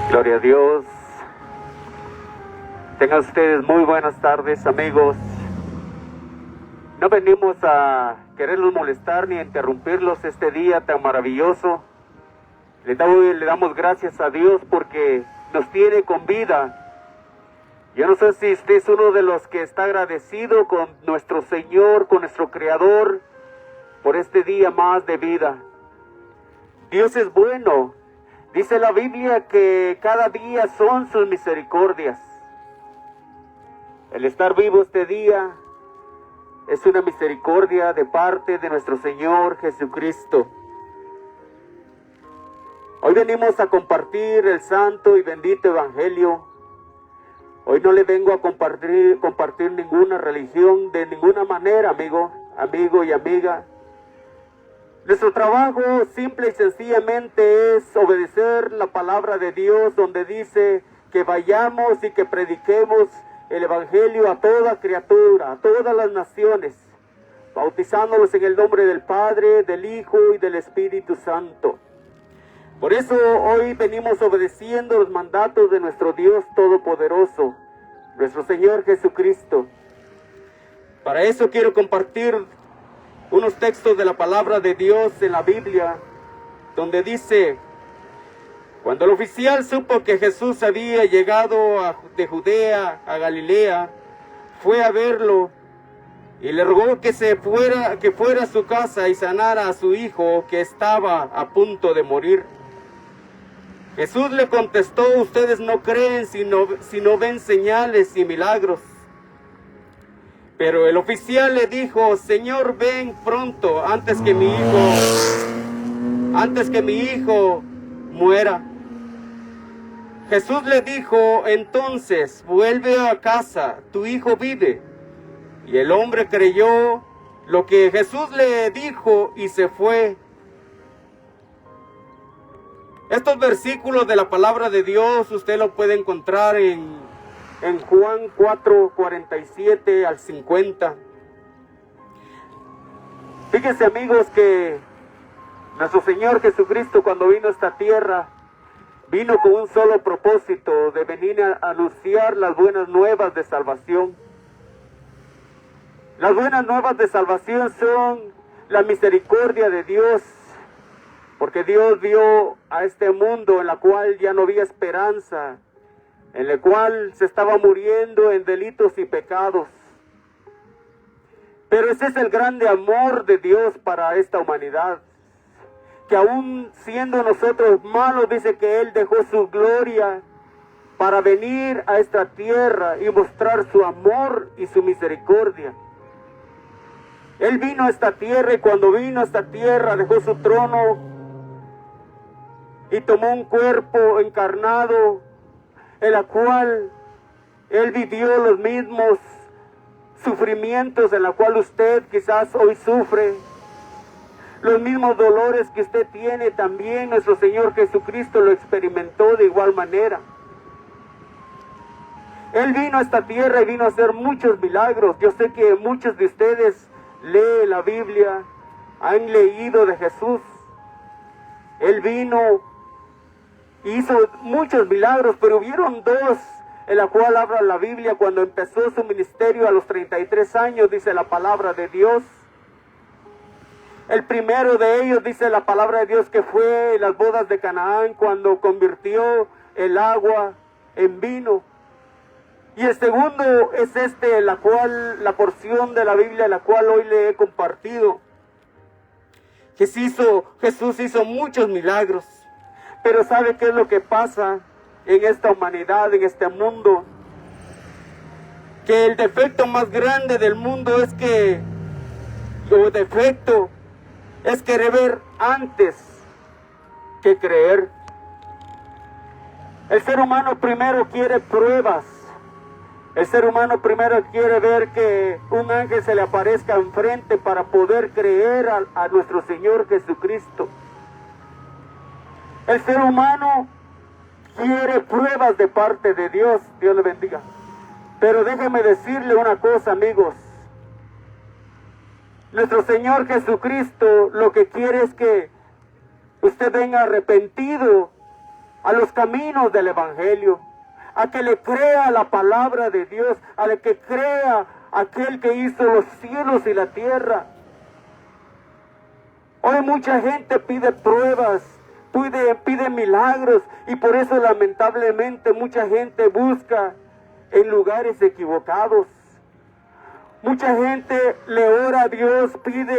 Gloria a Dios. Tengan ustedes muy buenas tardes, amigos. No venimos a quererlos molestar ni a interrumpirlos este día tan maravilloso. Le damos gracias a Dios porque nos tiene con vida. Yo no sé si usted es uno de los que está agradecido con nuestro Señor, con nuestro Creador, por este día más de vida. Dios es bueno. Dice la Biblia que cada día son sus misericordias. El estar vivo este día es una misericordia de parte de nuestro Señor Jesucristo. Hoy venimos a compartir el santo y bendito evangelio. Hoy no le vengo a compartir ninguna religión de ninguna manera, amigo y amiga. Nuestro trabajo simple y sencillamente es obedecer la palabra de Dios, donde dice que vayamos y que prediquemos el evangelio a toda criatura, a todas las naciones, bautizándolos en el nombre del Padre, del Hijo y del Espíritu Santo. Por eso hoy venimos obedeciendo los mandatos de nuestro Dios Todopoderoso, nuestro Señor Jesucristo. Para eso quiero compartir unos textos de la palabra de Dios en la Biblia, donde dice: cuando el oficial supo que Jesús había llegado de Judea a Galilea, fue a verlo y le rogó que fuera a su casa y sanara a su hijo, que estaba a punto de morir. Jesús le contestó: ustedes no creen si no ven señales y milagros. Pero el oficial le dijo: Señor, ven pronto antes que mi hijo muera. Jesús le dijo entonces: vuelve a casa, tu hijo vive. Y el hombre creyó lo que Jesús le dijo y se fue. Estos versículos de la palabra de Dios usted lo puede encontrar en Juan 4, 47 al 50. Fíjense, amigos, que nuestro Señor Jesucristo, cuando vino a esta tierra, vino con un solo propósito: de venir a anunciar las buenas nuevas de salvación. Las buenas nuevas de salvación son la misericordia de Dios, porque Dios vio a este mundo en la cual ya no había esperanza, en el cual se estaba muriendo en delitos y pecados. Pero ese es el grande amor de Dios para esta humanidad, que aún siendo nosotros malos, dice que Él dejó su gloria para venir a esta tierra y mostrar su amor y su misericordia. Él vino a esta tierra, y cuando vino a esta tierra dejó su trono y tomó un cuerpo encarnado, en la cual Él vivió los mismos sufrimientos en la cual usted quizás hoy sufre. Los mismos dolores que usted tiene, también nuestro Señor Jesucristo lo experimentó de igual manera. Él vino a esta tierra y vino a hacer muchos milagros. Yo sé que muchos de ustedes leen la Biblia, han leído de Jesús. Él vino, hizo muchos milagros, pero hubieron dos en la cual habla la Biblia cuando empezó su ministerio a los 33 años, dice la palabra de Dios. El primero de ellos, dice la palabra de Dios, que fue en las bodas de Canaán, cuando convirtió el agua en vino. Y el segundo es la porción de la Biblia la cual hoy le he compartido. Jesús hizo muchos milagros. Pero ¿sabe qué es lo que pasa en esta humanidad, en este mundo? Que el defecto más grande del mundo es querer ver antes que creer. El ser humano primero quiere pruebas. El ser humano primero quiere ver que un ángel se le aparezca enfrente para poder creer a nuestro Señor Jesucristo. El ser humano quiere pruebas de parte de Dios. Dios le bendiga. Pero déjeme decirle una cosa, amigos. Nuestro Señor Jesucristo lo que quiere es que usted venga arrepentido a los caminos del Evangelio, a que le crea la palabra de Dios, a que crea aquel que hizo los cielos y la tierra. Hoy mucha gente pide pruebas, pide milagros, y por eso lamentablemente mucha gente busca en lugares equivocados. Mucha gente le ora a Dios,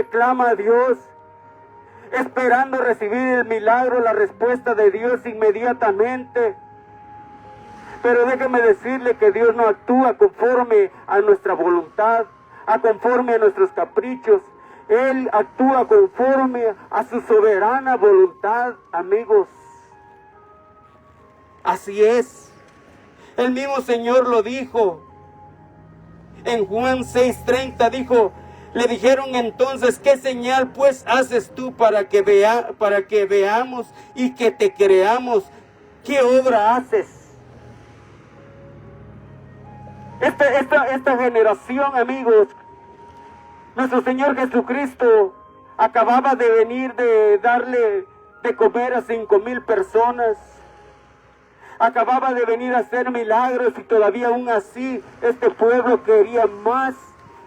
clama a Dios, esperando recibir el milagro, la respuesta de Dios inmediatamente. Pero déjeme decirle que Dios no actúa conforme a nuestra voluntad, conforme a nuestros caprichos. Él actúa conforme a su soberana voluntad, amigos. Así es. El mismo Señor lo dijo. En Juan 6:30 dijo, le dijeron entonces, ¿qué señal pues haces tú para que veamos y que te creamos? ¿Qué obra haces? Esta generación, amigos, nuestro Señor Jesucristo acababa de venir de darle de comer a 5,000 personas. Acababa de venir a hacer milagros, y todavía aún así este pueblo quería más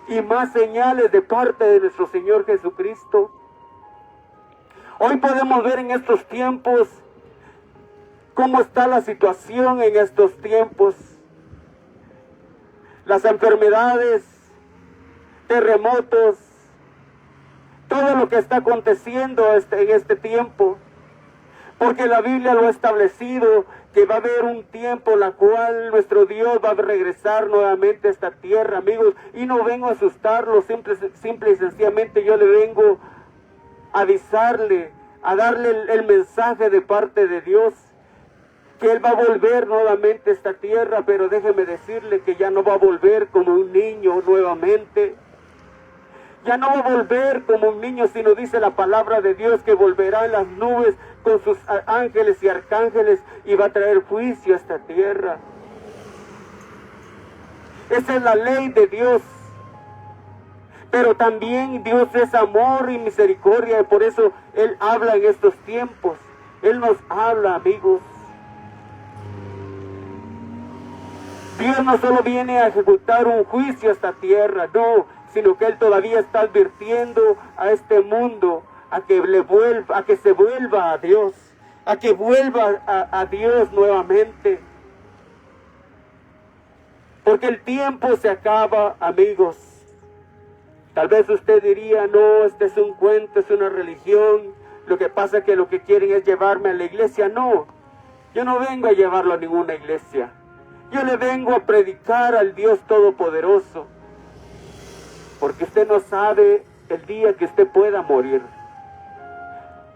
y más señales de parte de nuestro Señor Jesucristo. Hoy podemos ver en estos tiempos cómo está la situación en estos tiempos. Las enfermedades, terremotos, todo lo que está aconteciendo en este tiempo. Porque la Biblia lo ha establecido, que va a haber un tiempo en la cual nuestro Dios va a regresar nuevamente a esta tierra, amigos. Y no vengo a asustarlo, simple y sencillamente yo le vengo a avisarle, a darle el mensaje de parte de Dios, que Él va a volver nuevamente a esta tierra, pero déjeme decirle que ya no va a volver como un niño nuevamente. Ya no va a volver como un niño, sino dice la palabra de Dios que volverá en las nubes con sus ángeles y arcángeles y va a traer juicio a esta tierra. Esa es la ley de Dios. Pero también Dios es amor y misericordia, y por eso Él habla en estos tiempos. Él nos habla, amigos. Dios no solo viene a ejecutar un juicio a esta tierra, no, sino que Él todavía está advirtiendo a este mundo a que se vuelva a Dios, a que vuelva a Dios nuevamente. Porque el tiempo se acaba, amigos. Tal vez usted diría, no, este es un cuento, es una religión, lo que pasa es que lo que quieren es llevarme a la iglesia. No, yo no vengo a llevarlo a ninguna iglesia. Yo le vengo a predicar al Dios Todopoderoso. Porque usted no sabe el día que usted pueda morir.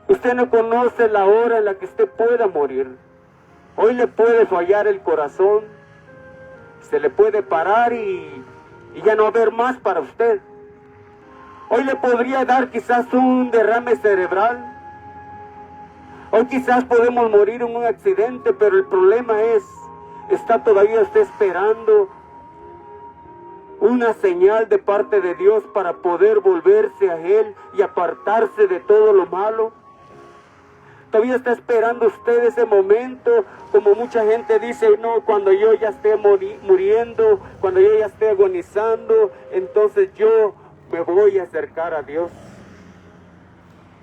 Usted no conoce la hora en la que usted pueda morir. Hoy le puede fallar el corazón, se le puede parar y ya no haber más para usted. Hoy le podría dar quizás un derrame cerebral. Hoy quizás podemos morir en un accidente, pero el problema es, ¿está todavía usted esperando una señal de parte de Dios para poder volverse a Él y apartarse de todo lo malo? ¿Todavía está esperando usted ese momento? Como mucha gente dice, no, cuando yo ya esté muriendo, cuando yo ya esté agonizando, entonces yo me voy a acercar a Dios.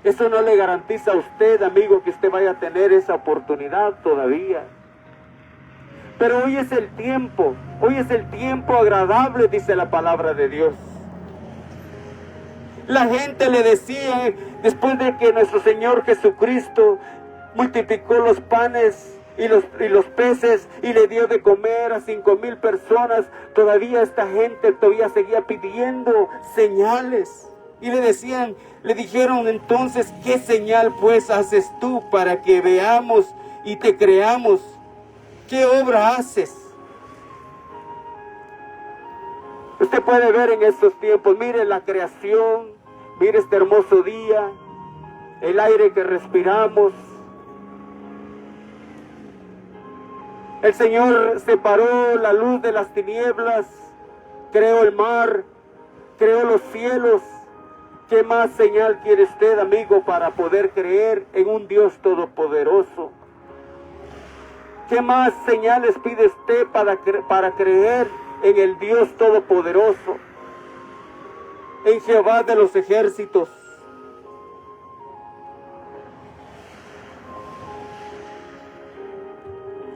Eso no le garantiza a usted, amigo, que usted vaya a tener esa oportunidad todavía. Pero hoy es el tiempo agradable, dice la palabra de Dios. La gente le decía, después de que nuestro Señor Jesucristo multiplicó los panes y los peces y le dio de comer a 5,000 personas, todavía esta gente todavía seguía pidiendo señales. Y le dijeron entonces, ¿qué señal pues haces tú para que veamos y te creamos? ¿Qué obra haces? Usted puede ver en estos tiempos, mire la creación, mire este hermoso día, el aire que respiramos. El Señor separó la luz de las tinieblas, creó el mar, creó los cielos. ¿Qué más señal quiere usted, amigo, para poder creer en un Dios todopoderoso? ¿Qué más señales pide usted para creer en el Dios todopoderoso? En Jehová de los ejércitos.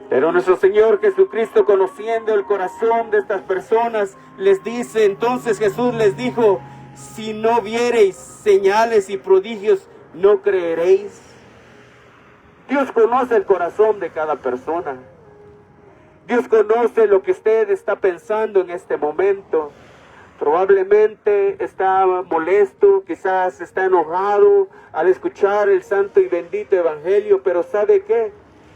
Pero nuestro Señor Jesucristo, conociendo el corazón de estas personas, les dice, entonces Jesús les dijo, si no viereis señales y prodigios, ¿no creeréis? Dios conoce el corazón de cada persona. Dios conoce lo que usted está pensando en este momento. Probablemente está molesto, quizás está enojado al escuchar el santo y bendito evangelio, pero ¿sabe qué?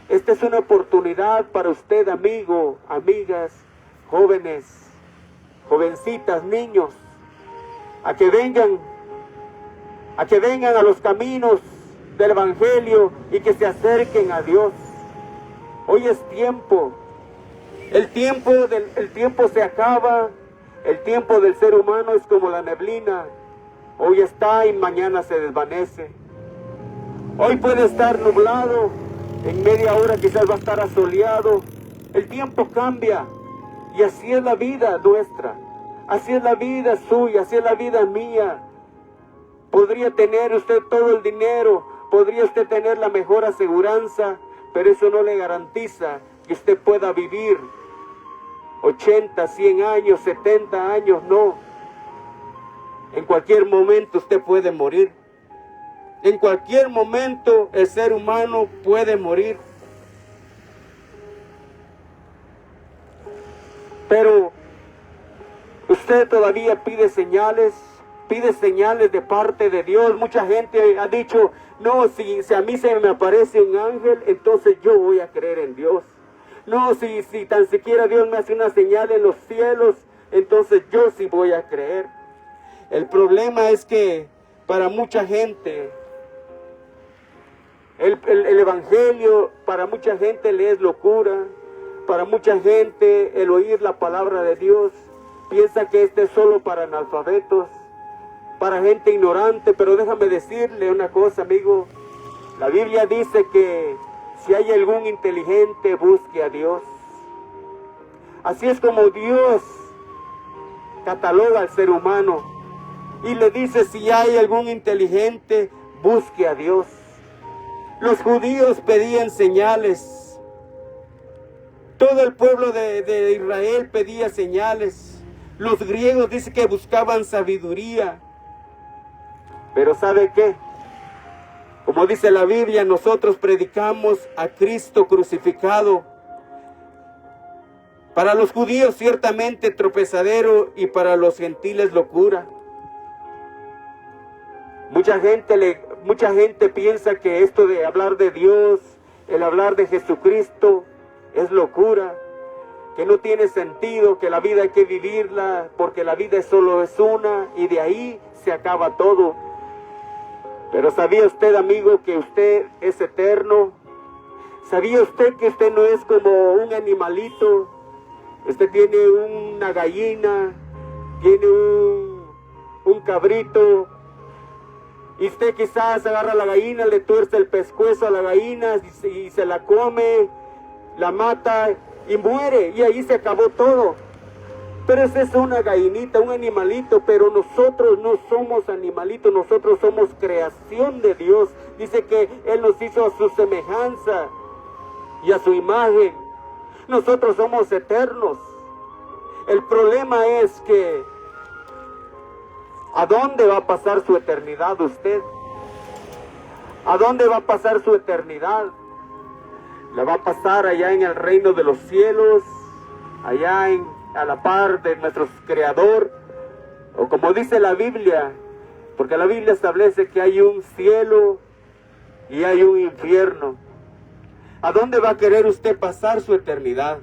Esta es una oportunidad para usted, amigo, amigas, jóvenes, jovencitas, niños, a que vengan a los caminos del evangelio y que se acerquen a Dios. Hoy es tiempo. El tiempo se acaba. El tiempo del ser humano es como la neblina. Hoy está y mañana se desvanece. Hoy puede estar nublado. En media hora quizás va a estar asoleado. El tiempo cambia. Y así es la vida nuestra. Así es la vida suya. Así es la vida mía. Podría tener usted todo el dinero. Podría usted tener la mejor aseguranza. Pero eso no le garantiza que usted pueda vivir 80, 100 años, 70 años. No. En cualquier momento usted puede morir. En cualquier momento el ser humano puede morir. Pero usted todavía pide señales de parte de Dios. Mucha gente ha dicho, no, si a mí se me aparece un ángel, entonces yo voy a creer en Dios. No, si tan siquiera Dios me hace una señal en los cielos, entonces yo sí voy a creer. El problema es que para mucha gente, el evangelio para mucha gente le es locura. Para mucha gente el oír la palabra de Dios piensa que este es solo para analfabetos, para gente ignorante. Pero déjame decirle una cosa, amigo. La Biblia dice que si hay algún inteligente, busque a Dios. Así es como Dios cataloga al ser humano. Y le dice, si hay algún inteligente, busque a Dios. Los judíos pedían señales. Todo el pueblo de Israel pedía señales. Los griegos dicen que buscaban sabiduría. Pero ¿sabe qué? Como dice la Biblia, nosotros predicamos a Cristo crucificado. Para los judíos ciertamente tropezadero y para los gentiles locura. Mucha gente piensa que esto de hablar de Dios, el hablar de Jesucristo, es locura, que no tiene sentido, que la vida hay que vivirla, porque la vida solo es una y de ahí se acaba todo. Pero ¿sabía usted, amigo, que usted es eterno? ¿Sabía usted que usted no es como un animalito? Usted tiene una gallina, tiene un cabrito, y usted quizás agarra a la gallina, le tuerce el pescuezo a la gallina y se la come, la mata y muere, y ahí se acabó todo. Pero esa es una gallinita, un animalito, pero nosotros no somos animalitos, nosotros somos creación de Dios. Dice que Él nos hizo a su semejanza y a su imagen. Nosotros somos eternos. El problema es que ¿a dónde va a pasar su eternidad usted? ¿A dónde va a pasar su eternidad? ¿La va a pasar allá en el reino de los cielos? Allá a la par de nuestro Creador, o como dice la Biblia, porque la Biblia establece que hay un cielo y hay un infierno. ¿A dónde va a querer usted pasar su eternidad?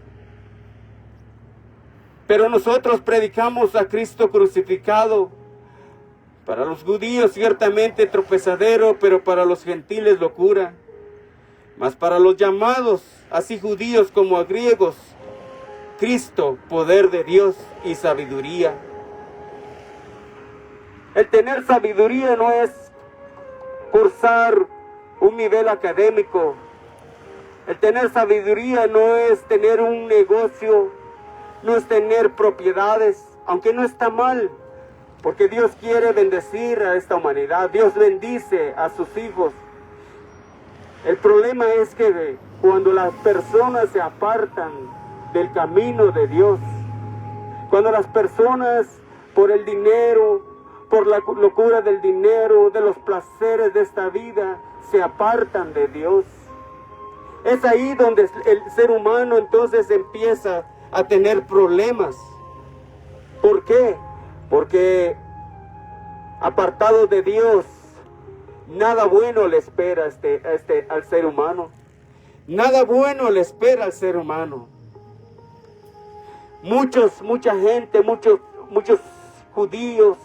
Pero nosotros predicamos a Cristo crucificado. Para los judíos ciertamente tropezadero, pero para los gentiles locura. Mas para los llamados, así judíos como griegos, Cristo, poder de Dios y sabiduría. El tener sabiduría no es cursar un nivel académico. El tener sabiduría no es tener un negocio, no es tener propiedades, aunque no está mal, porque Dios quiere bendecir a esta humanidad. Dios bendice a sus hijos. El problema es que cuando las personas se apartan del camino de Dios, cuando las personas por el dinero, por la locura del dinero, de los placeres de esta vida, se apartan de Dios, es ahí donde el ser humano entonces empieza a tener problemas. ¿Por qué? Porque apartado de Dios, nada bueno le espera al ser humano. Nada bueno le espera al ser humano. Mucha gente, muchos judíos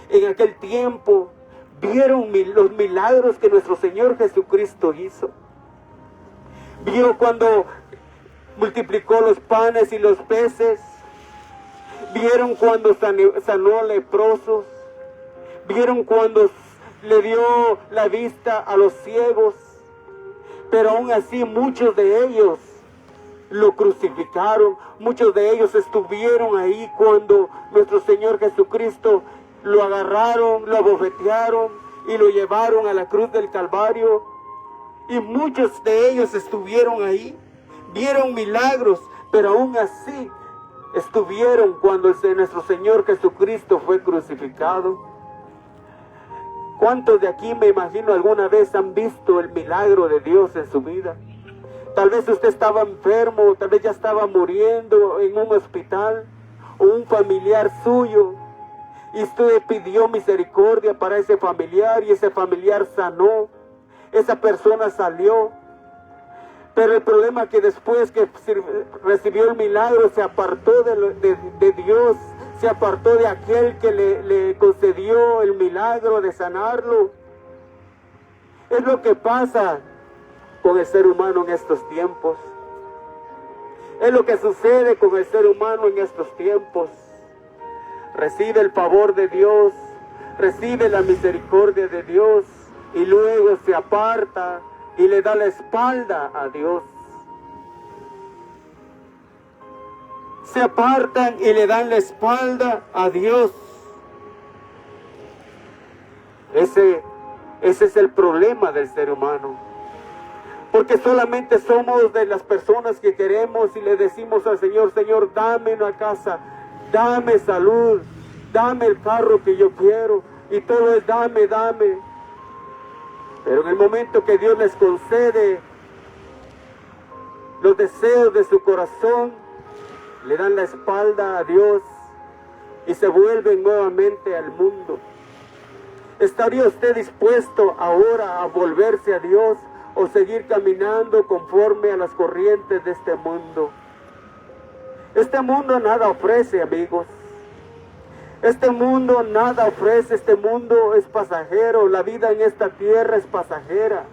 en aquel tiempo vieron los milagros que nuestro Señor Jesucristo hizo. Vio cuando multiplicó los panes y los peces. Vieron cuando sanó a leprosos. Vieron cuando le dio la vista a los ciegos. Pero aún así muchos de ellos lo crucificaron. Muchos de ellos estuvieron ahí cuando nuestro Señor Jesucristo lo agarraron, lo abofetearon y lo llevaron a la cruz del Calvario. Y muchos de ellos estuvieron ahí, vieron milagros, pero aún así estuvieron cuando nuestro Señor Jesucristo fue crucificado. ¿Cuántos de aquí, me imagino, alguna vez han visto el milagro de Dios en su vida? Tal vez usted estaba enfermo, tal vez ya estaba muriendo en un hospital, o un familiar suyo, y usted pidió misericordia para ese familiar, y ese familiar sanó, esa persona salió. Pero el problema es que después que recibió el milagro, se apartó de Dios, se apartó de aquel que le concedió el milagro de sanarlo. Es lo que pasa con el ser humano en estos tiempos. Es lo que sucede con el ser humano en estos tiempos. Recibe el favor de Dios, recibe la misericordia de Dios y luego se aparta y le da la espalda a Dios. Se apartan y le dan la espalda a Dios. Ese es el problema del ser humano. Porque solamente somos de las personas que queremos y le decimos al Señor: Señor, dame una casa, dame salud, dame el carro que yo quiero. Y todo es dame, dame. Pero en el momento que Dios les concede los deseos de su corazón, le dan la espalda a Dios y se vuelven nuevamente al mundo. ¿Estaría usted dispuesto ahora a volverse a Dios o seguir caminando conforme a las corrientes de este mundo? Este mundo nada ofrece, amigos. Este mundo nada ofrece, este mundo es pasajero, la vida en esta tierra es pasajera.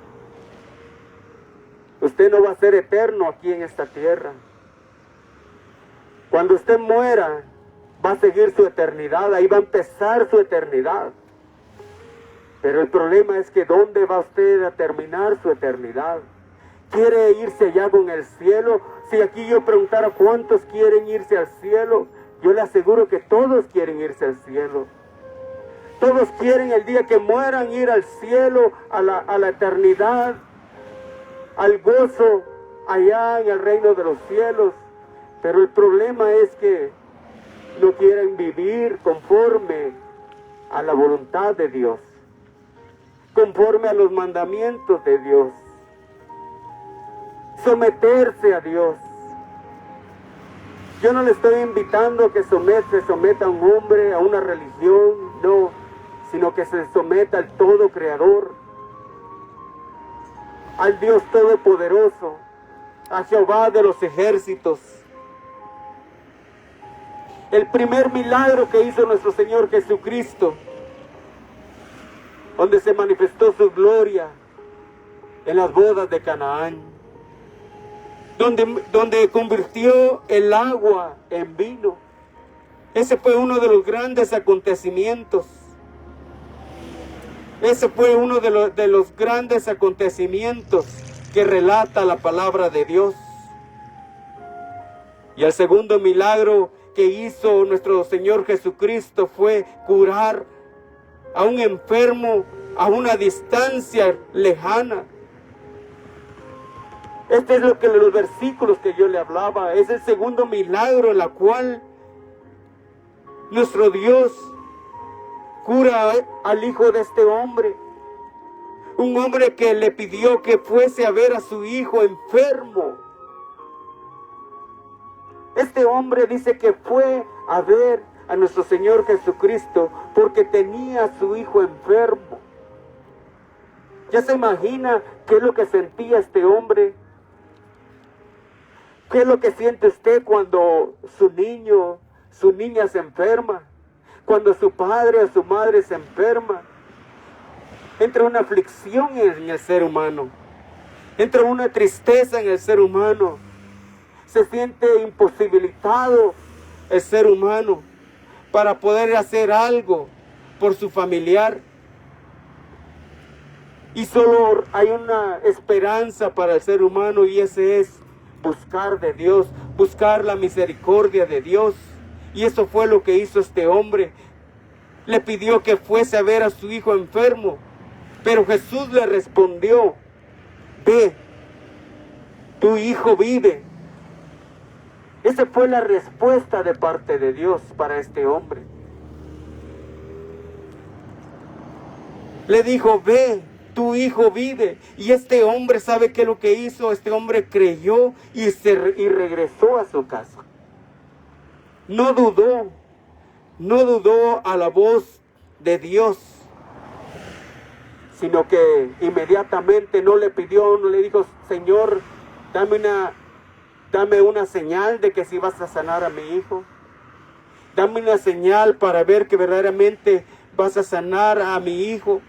Usted no va a ser eterno aquí en esta tierra. Cuando usted muera, va a seguir su eternidad, ahí va a empezar su eternidad. Pero el problema es que ¿dónde va usted a terminar su eternidad? ¿Quiere irse allá con el cielo? Si aquí yo preguntara cuántos quieren irse al cielo, yo le aseguro que todos quieren irse al cielo. Todos quieren el día que mueran ir al cielo, a la eternidad, al gozo allá en el reino de los cielos. Pero el problema es que no quieren vivir conforme a la voluntad de Dios, conforme a los mandamientos de Dios, someterse a Dios. Yo no le estoy invitando a que se someta a un hombre, a una religión, no, sino que se someta al todo creador, al Dios todopoderoso, a Jehová de los ejércitos. El primer milagro que hizo nuestro Señor Jesucristo, donde se manifestó su gloria, en las bodas de Canaán, donde convirtió el agua en vino. Ese fue uno de los grandes acontecimientos. Ese fue uno de los grandes acontecimientos que relata la palabra de Dios. Y el segundo milagro que hizo nuestro Señor Jesucristo fue curar a un enfermo a una distancia lejana. Este es lo que los versículos que yo le hablaba. Es el segundo milagro en la cual nuestro Dios cura al hijo de este hombre. Un hombre que le pidió que fuese a ver a su hijo enfermo. Este hombre dice que fue a ver a nuestro Señor Jesucristo porque tenía a su hijo enfermo. ¿Ya se imagina qué es lo que sentía este hombre? ¿Qué es lo que siente usted cuando su niño, su niña se enferma? Cuando su padre o su madre se enferma. Entra una aflicción en el ser humano. Entra una tristeza en el ser humano. Se siente imposibilitado el ser humano para poder hacer algo por su familiar. Y solo hay una esperanza para el ser humano, y ese es buscar de Dios, buscar la misericordia de Dios. Y eso fue lo que hizo este hombre. Le pidió que fuese a ver a su hijo enfermo, pero Jesús le respondió: ve, tu hijo vive. Esa fue la respuesta de parte de Dios para este hombre. Le dijo: ve, tu hijo vive. Y este hombre, ¿sabe qué es lo que hizo? Este hombre creyó y regresó a su casa. No dudó a la voz de Dios, sino que inmediatamente no le dijo: Señor, dame una señal de que si vas a sanar a mi hijo. Dame una señal para ver que verdaderamente vas a sanar a mi hijo.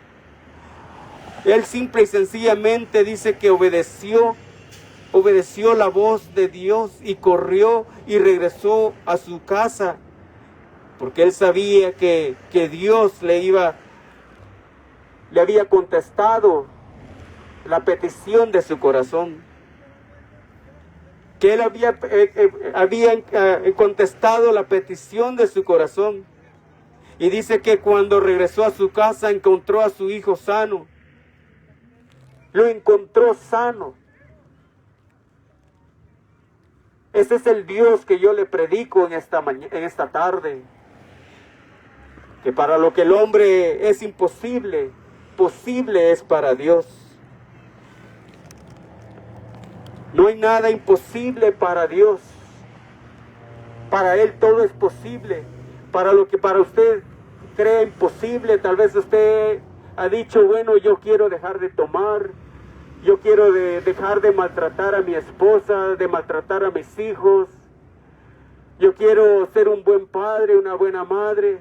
Él simple y sencillamente dice que obedeció la voz de Dios y corrió y regresó a su casa, porque él sabía que Dios le había contestado la petición de su corazón, que él había contestado la petición de su corazón. Y dice que cuando regresó a su casa encontró a su hijo sano. Lo encontró sano. Ese es el Dios que yo le predico en esta tarde. Que para lo que el hombre es imposible, posible es para Dios. No hay nada imposible para Dios. Para Él todo es posible. Para lo que para usted cree imposible, tal vez usted ha dicho: bueno, yo quiero dejar de tomar, yo quiero dejar de maltratar a mi esposa, de maltratar a mis hijos, yo quiero ser un buen padre, una buena madre,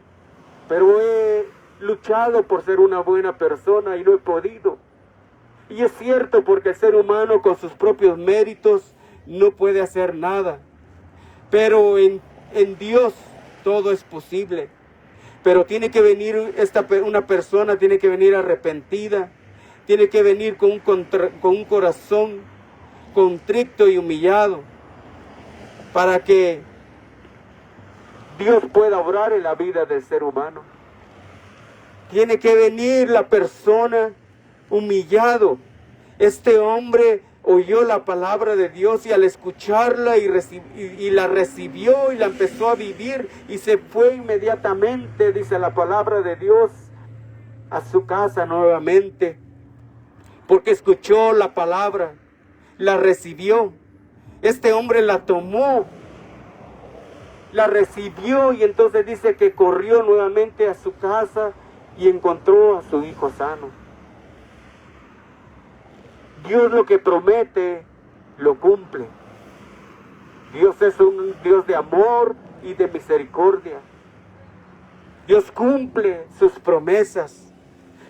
pero he luchado por ser una buena persona y no he podido. Y es cierto, porque el ser humano con sus propios méritos no puede hacer nada, pero en Dios todo es posible. Pero tiene que venir una persona, tiene que venir arrepentida, tiene que venir con un corazón contrito y humillado, para que Dios pueda obrar en la vida del ser humano. Tiene que venir la persona humillado. Este hombre oyó la palabra de Dios y al escucharla y la recibió y la empezó a vivir, y se fue inmediatamente, dice la palabra de Dios, a su casa nuevamente, porque escuchó la palabra, la recibió. Este hombre la tomó, la recibió, y entonces dice que corrió nuevamente a su casa y encontró a su hijo sano. Dios lo que promete, lo cumple. Dios es un Dios de amor y de misericordia. Dios cumple sus promesas,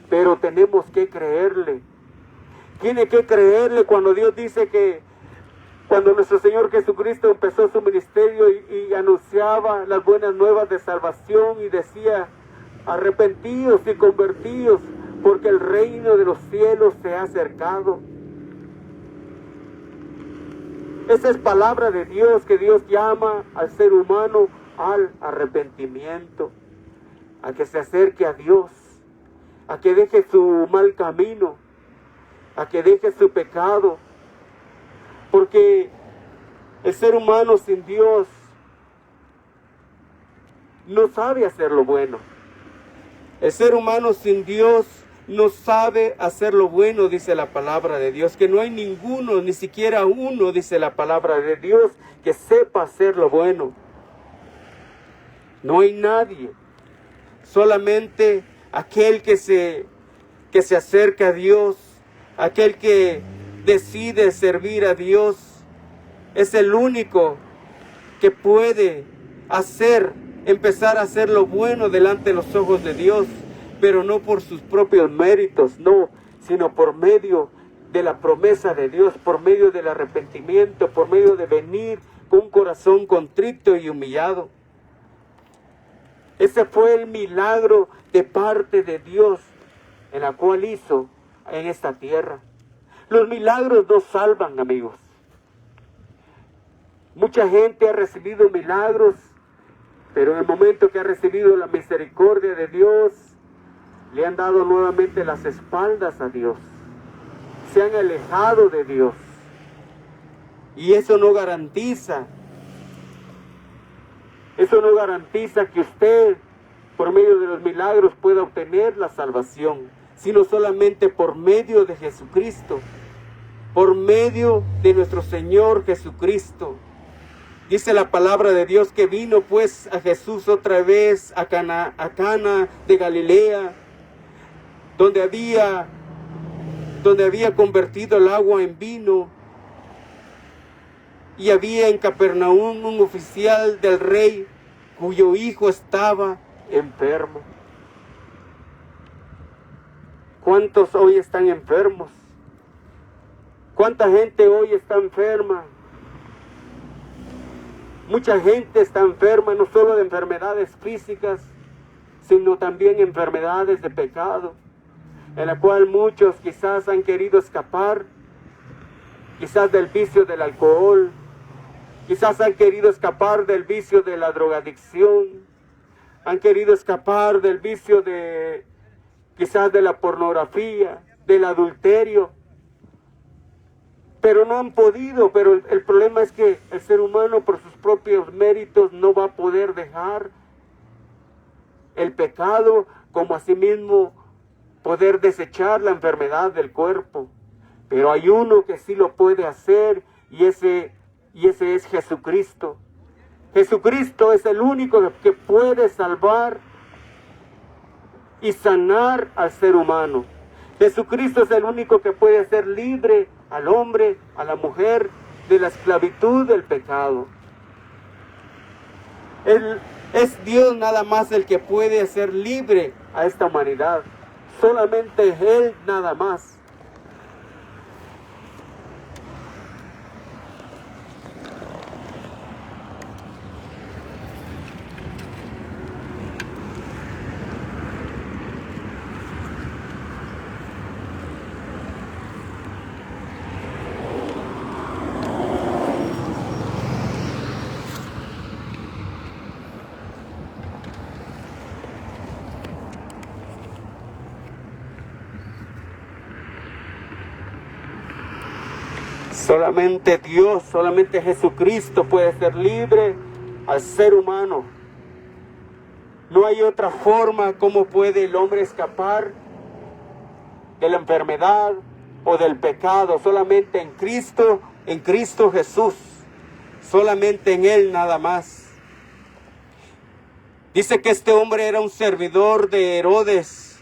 pero tenemos que creerle. Tiene que creerle cuando Dios dice que cuando nuestro Señor Jesucristo empezó su ministerio y anunciaba las buenas nuevas de salvación y decía, arrepentíos y convertíos, porque el reino de los cielos se ha acercado. Esa es palabra de Dios, que Dios llama al ser humano al arrepentimiento, a que se acerque a Dios, a que deje su mal camino, a que deje su pecado, porque el ser humano sin Dios no sabe hacer lo bueno. El ser humano sin Dios no sabe hacer lo bueno, dice la palabra de Dios, que no hay ninguno, ni siquiera uno, dice la palabra de Dios, que sepa hacer lo bueno. No hay nadie, solamente aquel que se acerca a Dios, aquel que decide servir a Dios, es el único que puede empezar a hacer lo bueno delante de los ojos de Dios, pero no por sus propios méritos, no, sino por medio de la promesa de Dios, por medio del arrepentimiento, por medio de venir con un corazón contrito y humillado. Ese fue el milagro de parte de Dios, en la cual hizo en esta tierra. Los milagros no salvan, amigos. Mucha gente ha recibido milagros, pero en el momento que ha recibido la misericordia de Dios, le han dado nuevamente las espaldas a Dios. Se han alejado de Dios. Y eso no garantiza que usted, por medio de los milagros, pueda obtener la salvación, sino solamente por medio de Jesucristo, por medio de nuestro Señor Jesucristo. Dice la palabra de Dios que vino pues a Jesús otra vez a Cana de Galilea, donde había convertido el agua en vino, y había en Capernaum un oficial del rey cuyo hijo estaba enfermo. ¿Cuántos hoy están enfermos? ¿Cuánta gente hoy está enferma? Mucha gente está enferma, no solo de enfermedades físicas, sino también enfermedades de pecado, en la cual muchos quizás han querido escapar, quizás del vicio del alcohol, quizás han querido escapar del vicio de la drogadicción, han querido escapar del vicio quizás de la pornografía, del adulterio, pero no han podido. Pero el problema es que el ser humano por sus propios méritos no va a poder dejar el pecado, como asimismo poder desechar la enfermedad del cuerpo. Pero hay uno que sí lo puede hacer, y ese es Jesucristo. Jesucristo es el único que puede salvar y sanar al ser humano. Jesucristo es el único que puede hacer libre al hombre, a la mujer, de la esclavitud del pecado. Es Dios nada más el que puede hacer libre a esta humanidad. Solamente Él nada más. Solamente Dios, solamente Jesucristo puede hacer libre al ser humano. No hay otra forma como puede el hombre escapar de la enfermedad o del pecado. Solamente en Cristo Jesús. Solamente en Él nada más. Dice que este hombre era un servidor de Herodes,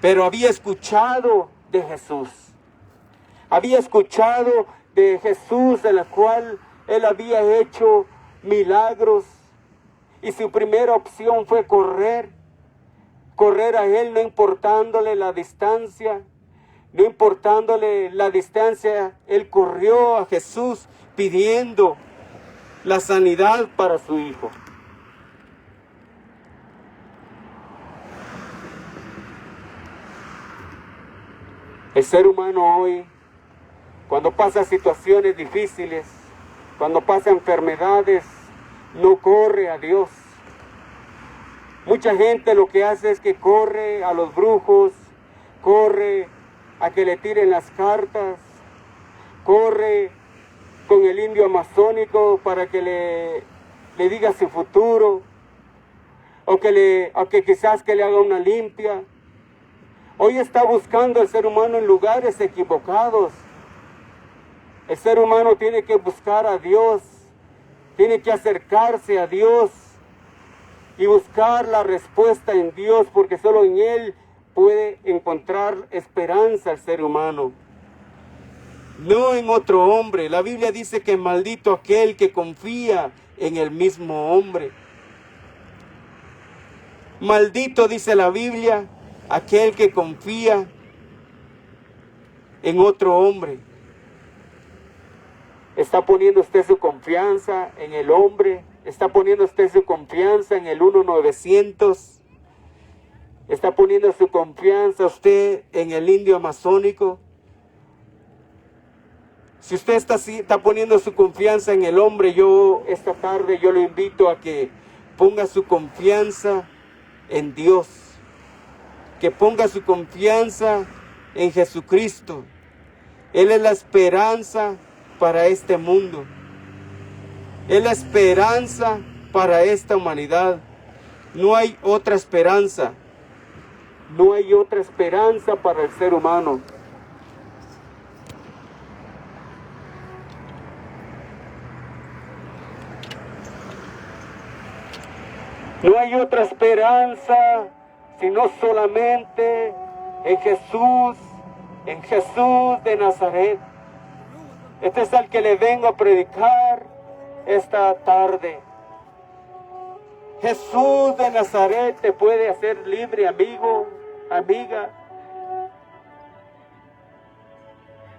pero había escuchado de Jesús. Había escuchado de Jesús, de la cual Él había hecho milagros. Y su primera opción fue correr a Él, no importándole la distancia, no importándole la distancia, él corrió a Jesús pidiendo la sanidad para su hijo. El ser humano hoy, cuando pasa situaciones difíciles, cuando pasa enfermedades, no corre a Dios. Mucha gente lo que hace es que corre a los brujos, corre a que le tiren las cartas, corre con el indio amazónico para que le diga su futuro, o que quizás que le haga una limpia. Hoy está buscando el ser humano en lugares equivocados. El ser humano tiene que buscar a Dios, tiene que acercarse a Dios y buscar la respuesta en Dios, porque solo en Él puede encontrar esperanza el ser humano. No en otro hombre. La Biblia dice que maldito aquel que confía en el mismo hombre. Maldito, dice la Biblia, aquel que confía en otro hombre. ¿Está poniendo usted su confianza en el hombre? ¿Está poniendo usted su confianza en el 1-900? ¿Está poniendo su confianza usted en el indio amazónico? Si usted está poniendo su confianza en el hombre, esta tarde yo lo invito a que ponga su confianza en Dios. Que ponga su confianza en Jesucristo. Él es la esperanza para este mundo. Es la esperanza para esta humanidad. No hay otra esperanza. No hay otra esperanza para el ser humano. No hay otra esperanza sino solamente en Jesús de Nazaret. Este es al que le vengo a predicar esta tarde. Jesús de Nazaret te puede hacer libre, amigo, amiga.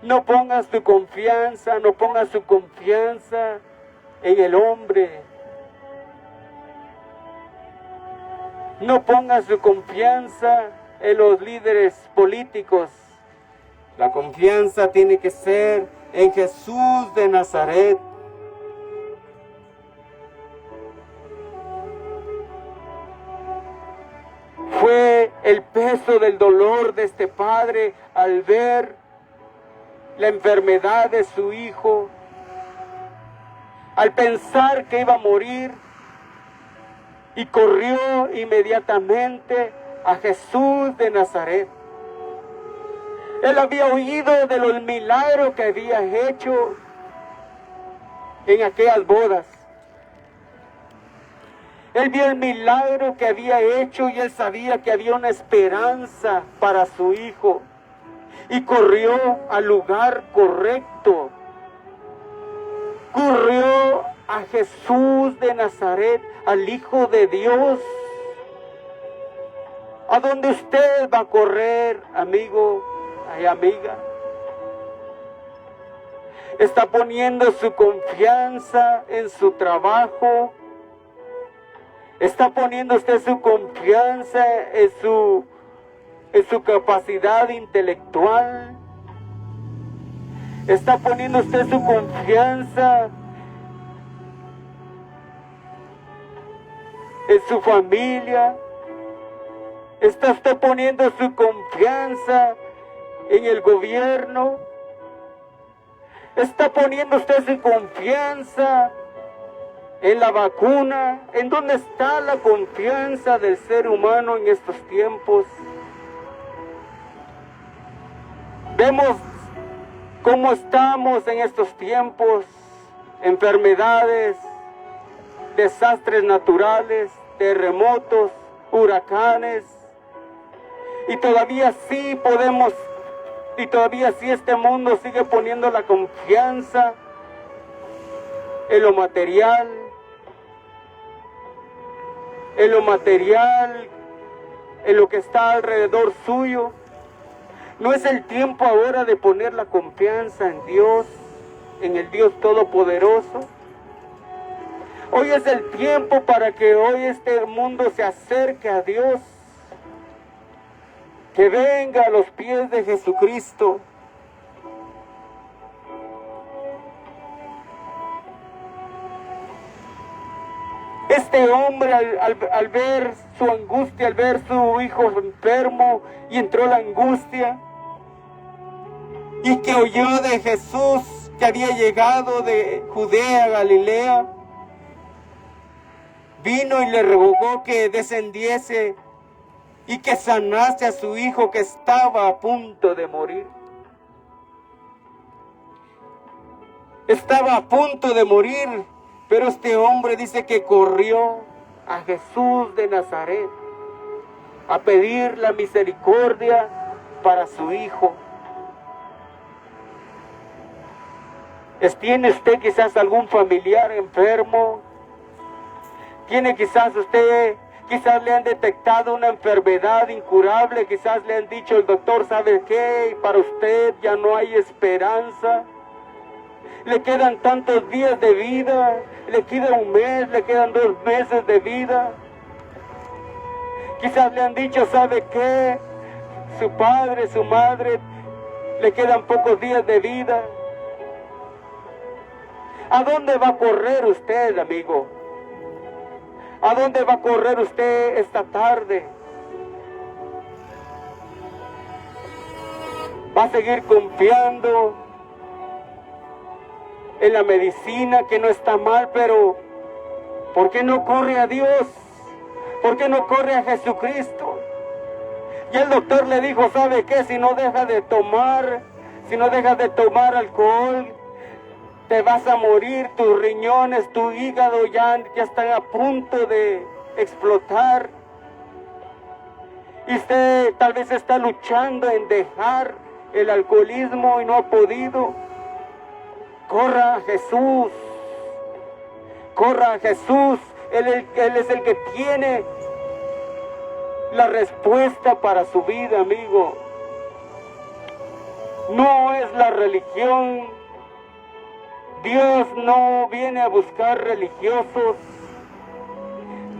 No pongas tu confianza en el hombre. No pongas su confianza en los líderes políticos. La confianza tiene que ser en Jesús de Nazaret. Fue el peso del dolor de este padre al ver la enfermedad de su hijo, al pensar que iba a morir, y corrió inmediatamente a Jesús de Nazaret. Él había oído de los milagros que había hecho en aquellas bodas. Él vio el milagro que había hecho y él sabía que había una esperanza para su hijo. Y corrió al lugar correcto. Corrió a Jesús de Nazaret, al Hijo de Dios. ¿A dónde usted va a correr, amigo y amiga? ¿Está poniendo su confianza en su trabajo? ¿Está poniendo usted su confianza en su capacidad intelectual? ¿Está poniendo usted su confianza en su familia? ¿Está usted poniendo su confianza en el gobierno? ¿Está poniendo usted su confianza en la vacuna? ¿En dónde está la confianza del ser humano en estos tiempos? Vemos cómo estamos en estos tiempos: enfermedades, desastres naturales, terremotos, huracanes, y todavía sí este mundo sigue poniendo la confianza en lo material, en lo que está alrededor suyo. No es el tiempo ahora de poner la confianza en Dios, en el Dios Todopoderoso. Hoy es el tiempo para que hoy este mundo se acerque a Dios, que venga a los pies de Jesucristo. Este hombre al ver su angustia, al ver su hijo enfermo, y entró la angustia, y que oyó de Jesús que había llegado de Judea a Galilea, vino y le rogó que descendiese y que sanase a su hijo que estaba a punto de morir. Estaba a punto de morir, pero este hombre dice que corrió a Jesús de Nazaret a pedir la misericordia para su hijo. ¿Tiene usted quizás algún familiar enfermo? ¿Tiene quizás le han detectado una enfermedad incurable? Quizás le han dicho el doctor, ¿sabe qué? Para usted ya no hay esperanza. Le quedan tantos días de vida, le queda un mes, le quedan 2 meses de vida. Quizás le han dicho, ¿sabe qué? Su padre, su madre, le quedan pocos días de vida. ¿A dónde va a correr usted, amigo? ¿A dónde va a correr usted esta tarde? ¿Va a seguir confiando en la medicina, que no está mal, pero ¿por qué no corre a Dios? ¿Por qué no corre a Jesucristo? Y el doctor le dijo, ¿sabe qué? Si no dejas de tomar alcohol, te vas a morir, tus riñones, tu hígado ya están a punto de explotar. Y usted tal vez está luchando en dejar el alcoholismo y no ha podido. Corra a Jesús. Corra a Jesús. Él es el que tiene la respuesta para su vida, amigo. No es la religión. Dios no viene a buscar religiosos.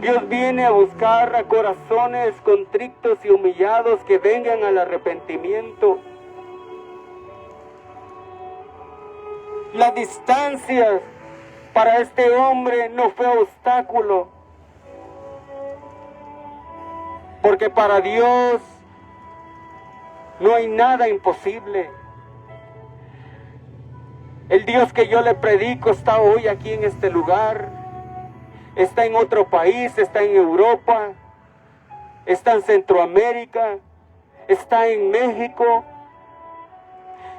Dios viene a buscar a corazones contritos y humillados que vengan al arrepentimiento. La distancia para este hombre no fue obstáculo, porque para Dios no hay nada imposible. El Dios que yo le predico está hoy aquí en este lugar, está en otro país, está en Europa, está en Centroamérica, está en México.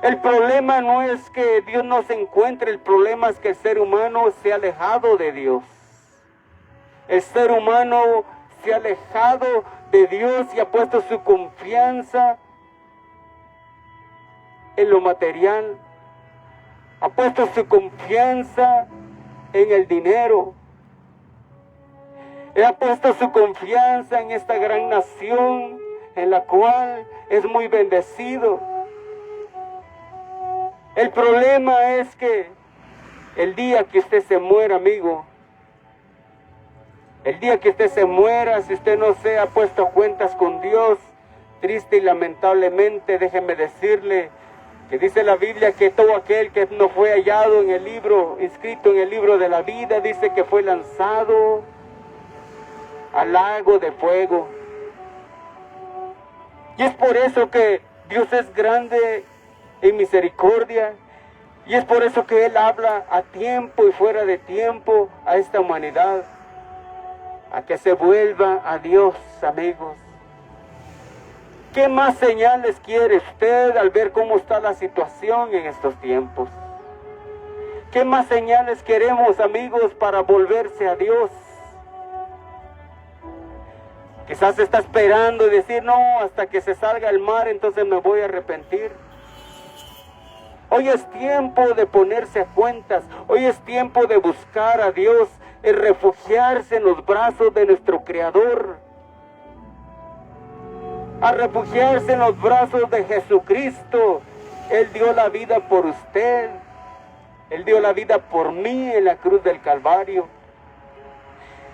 El problema no es que Dios no se encuentre, el problema es que el ser humano se ha alejado de Dios. El ser humano se ha alejado de Dios y ha puesto su confianza en lo material. Ha puesto su confianza en el dinero. Ha puesto su confianza en esta gran nación en la cual es muy bendecido. El problema es que el día que usted se muera, amigo, el día que usted se muera, si usted no se ha puesto a cuentas con Dios, triste y lamentablemente, déjeme decirle que dice la Biblia que todo aquel que no fue hallado en el libro, inscrito en el libro de la vida, dice que fue lanzado al lago de fuego. Y es por eso que Dios es grande en misericordia, y es por eso que Él habla a tiempo y fuera de tiempo a esta humanidad, a que se vuelva a Dios, amigos. ¿Qué más señales quiere usted al ver cómo está la situación en estos tiempos? ¿Qué más señales queremos, amigos, para volverse a Dios? Quizás está esperando y decir, no, hasta que se salga el mar, entonces me voy a arrepentir. Hoy es tiempo de ponerse a cuentas. Hoy es tiempo de buscar a Dios, de refugiarse en los brazos de nuestro Creador. a refugiarse en los brazos de Jesucristo. Él dio la vida por usted. Él dio la vida por mí en la cruz del Calvario.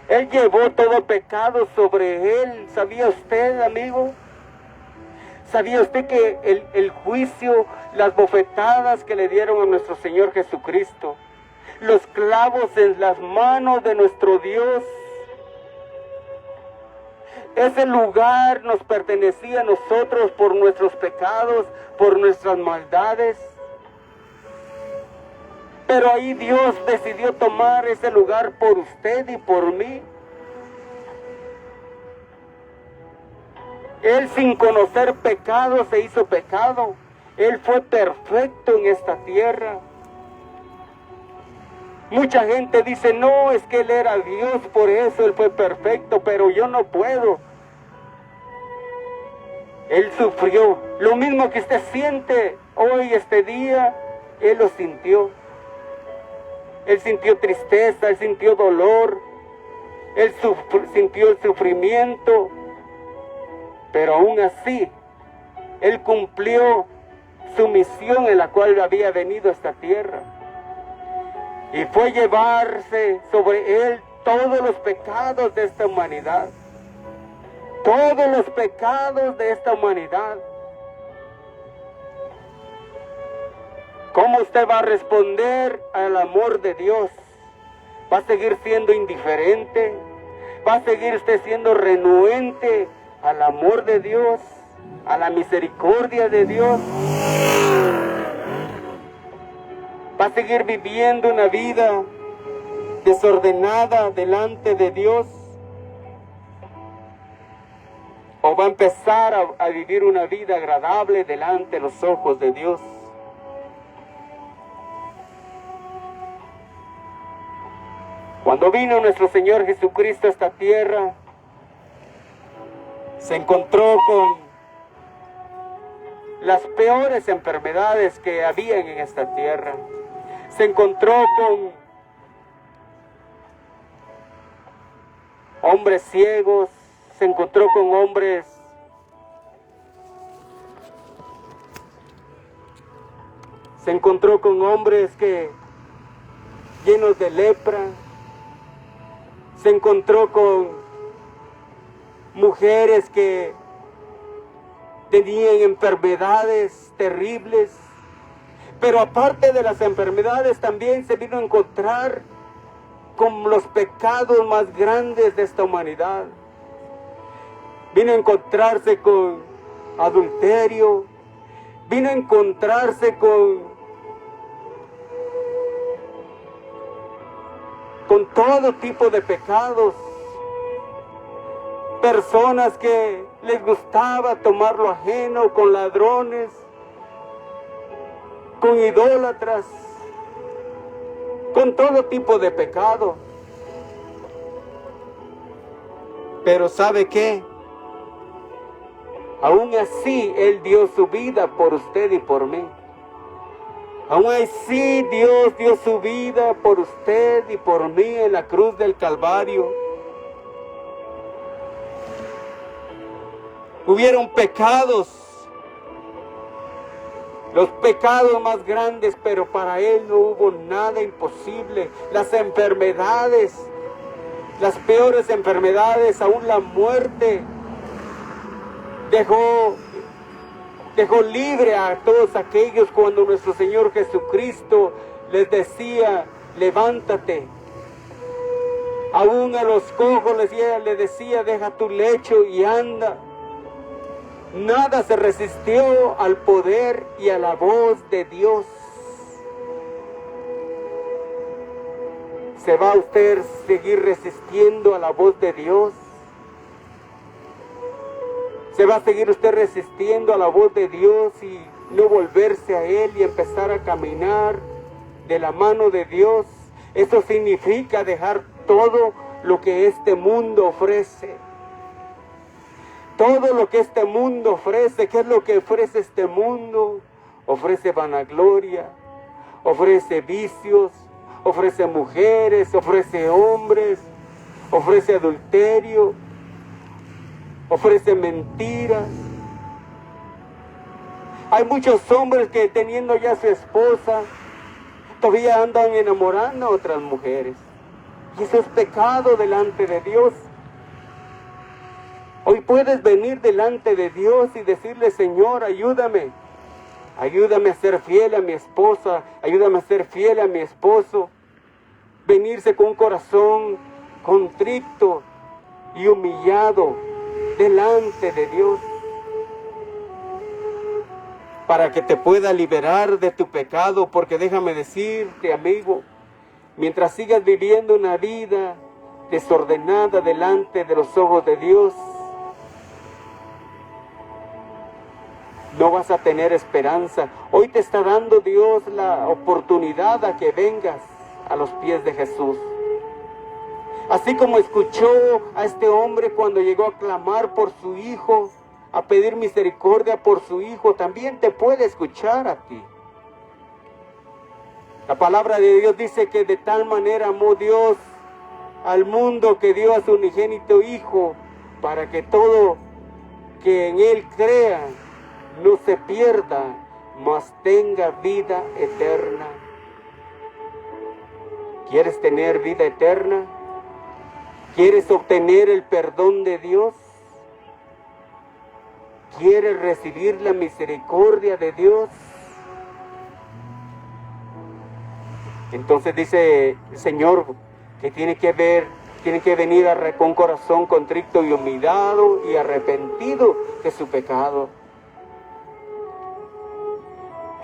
Él llevó todo pecado sobre Él. ¿Sabía usted, amigo? ¿Sabía usted que el juicio, las bofetadas que le dieron a nuestro Señor Jesucristo, los clavos en las manos de nuestro Dios, ese lugar nos pertenecía a nosotros por nuestros pecados, por nuestras maldades? Pero ahí Dios decidió tomar ese lugar por usted y por mí. Él, sin conocer pecado, se hizo pecado. Él fue perfecto en esta tierra. Mucha gente dice, no, es que Él era Dios, por eso Él fue perfecto, pero yo no puedo. Él sufrió. Lo mismo que usted siente hoy, este día, Él lo sintió. Él sintió tristeza, Él sintió dolor, Él sintió el sufrimiento, pero aún así, Él cumplió su misión en la cual había venido a esta tierra. Y fue llevarse sobre Él todos los pecados de esta humanidad. Todos los pecados de esta humanidad. ¿Cómo usted va a responder al amor de Dios? ¿Va a seguir siendo indiferente? ¿Va a seguir usted siendo renuente al amor de Dios? ¿A la misericordia de Dios? ¿Va a seguir viviendo una vida desordenada delante de Dios? ¿O va a empezar a vivir una vida agradable delante de los ojos de Dios? Cuando vino nuestro Señor Jesucristo a esta tierra, se encontró con las peores enfermedades que habían en esta tierra. Se encontró con hombres ciegos, se encontró con hombres que llenos de lepra. Se encontró con mujeres que tenían enfermedades terribles. Pero aparte de las enfermedades, también se vino a encontrar con los pecados más grandes de esta humanidad. Vino a encontrarse con adulterio. Vino a encontrarse con todo tipo de pecados. Personas que les gustaba tomar lo ajeno, con ladrones, con idólatras, con todo tipo de pecado. Pero ¿sabe qué? Aún así Él dio su vida por usted y por mí. Aún así Dios dio su vida por usted y por mí en la cruz del Calvario. Hubieron pecados, los pecados más grandes, pero para Él no hubo nada imposible. Las enfermedades, las peores enfermedades, aún la muerte, dejó libre a todos aquellos cuando nuestro Señor Jesucristo les decía, levántate. Aún a los cojos les decía, deja tu lecho y anda. Nada se resistió al poder y a la voz de Dios. ¿Se va a usted seguir resistiendo a la voz de Dios? ¿Se va a seguir usted resistiendo a la voz de Dios y no volverse a Él y empezar a caminar de la mano de Dios? Eso significa dejar todo lo que este mundo ofrece. Todo lo que este mundo ofrece. ¿Qué es lo que ofrece este mundo? Ofrece vanagloria, ofrece vicios, ofrece mujeres, ofrece hombres, ofrece adulterio, ofrece mentiras, Hay muchos hombres que teniendo ya su esposa, todavía andan enamorando a otras mujeres. Y eso es pecado delante de Dios. Hoy puedes venir delante de Dios y decirle: Señor, ayúdame. Ayúdame a ser fiel a mi esposa. Ayúdame a ser fiel a mi esposo. Venirse con un corazón contrito y humillado delante de Dios, para que te pueda liberar de tu pecado. Porque déjame decirte, amigo, mientras sigas viviendo una vida desordenada delante de los ojos de Dios, no vas a tener esperanza. Hoy te está dando Dios la oportunidad a que vengas a los pies de Jesús. Así como escuchó a este hombre cuando llegó a clamar por su hijo, a pedir misericordia por su hijo, también te puede escuchar a ti. La palabra de Dios dice que de tal manera amó Dios al mundo que dio a su unigénito Hijo, para que todo que en Él crea no se pierda, mas tenga vida eterna. ¿Quieres tener vida eterna? ¿Quieres obtener el perdón de Dios? ¿Quieres recibir la misericordia de Dios? Entonces dice el Señor que tiene que venir con corazón contrito y humillado y arrepentido de su pecado.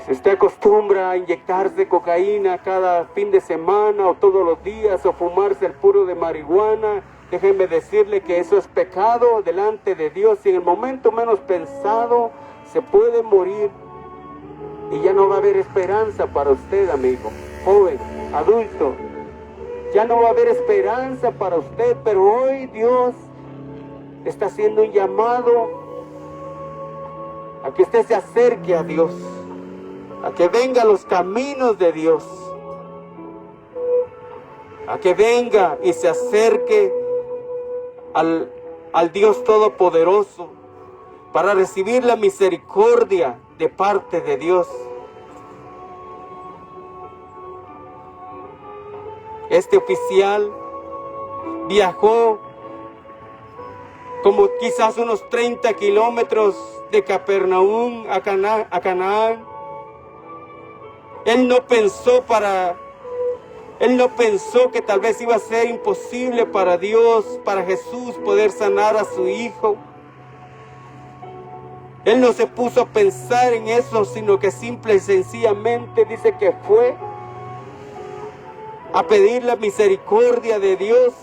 Si usted acostumbra a inyectarse cocaína cada fin de semana o todos los días, o fumarse el puro de marihuana, déjenme decirle que eso es pecado delante de Dios, y en el momento menos pensado se puede morir y ya no va a haber esperanza para usted, amigo, joven, adulto. Ya no va a haber esperanza para usted, pero hoy Dios está haciendo un llamado a que usted se acerque a Dios, a que venga a los caminos de Dios, a que venga y se acerque al Dios Todopoderoso para recibir la misericordia de parte de Dios. Este oficial viajó como quizás unos 30 kilómetros de Capernaum a Canaán. Él no pensó que tal vez iba a ser imposible para Dios, para Jesús, poder sanar a su hijo. Él no se puso a pensar en eso, sino que simple y sencillamente dice que fue a pedir la misericordia de Dios.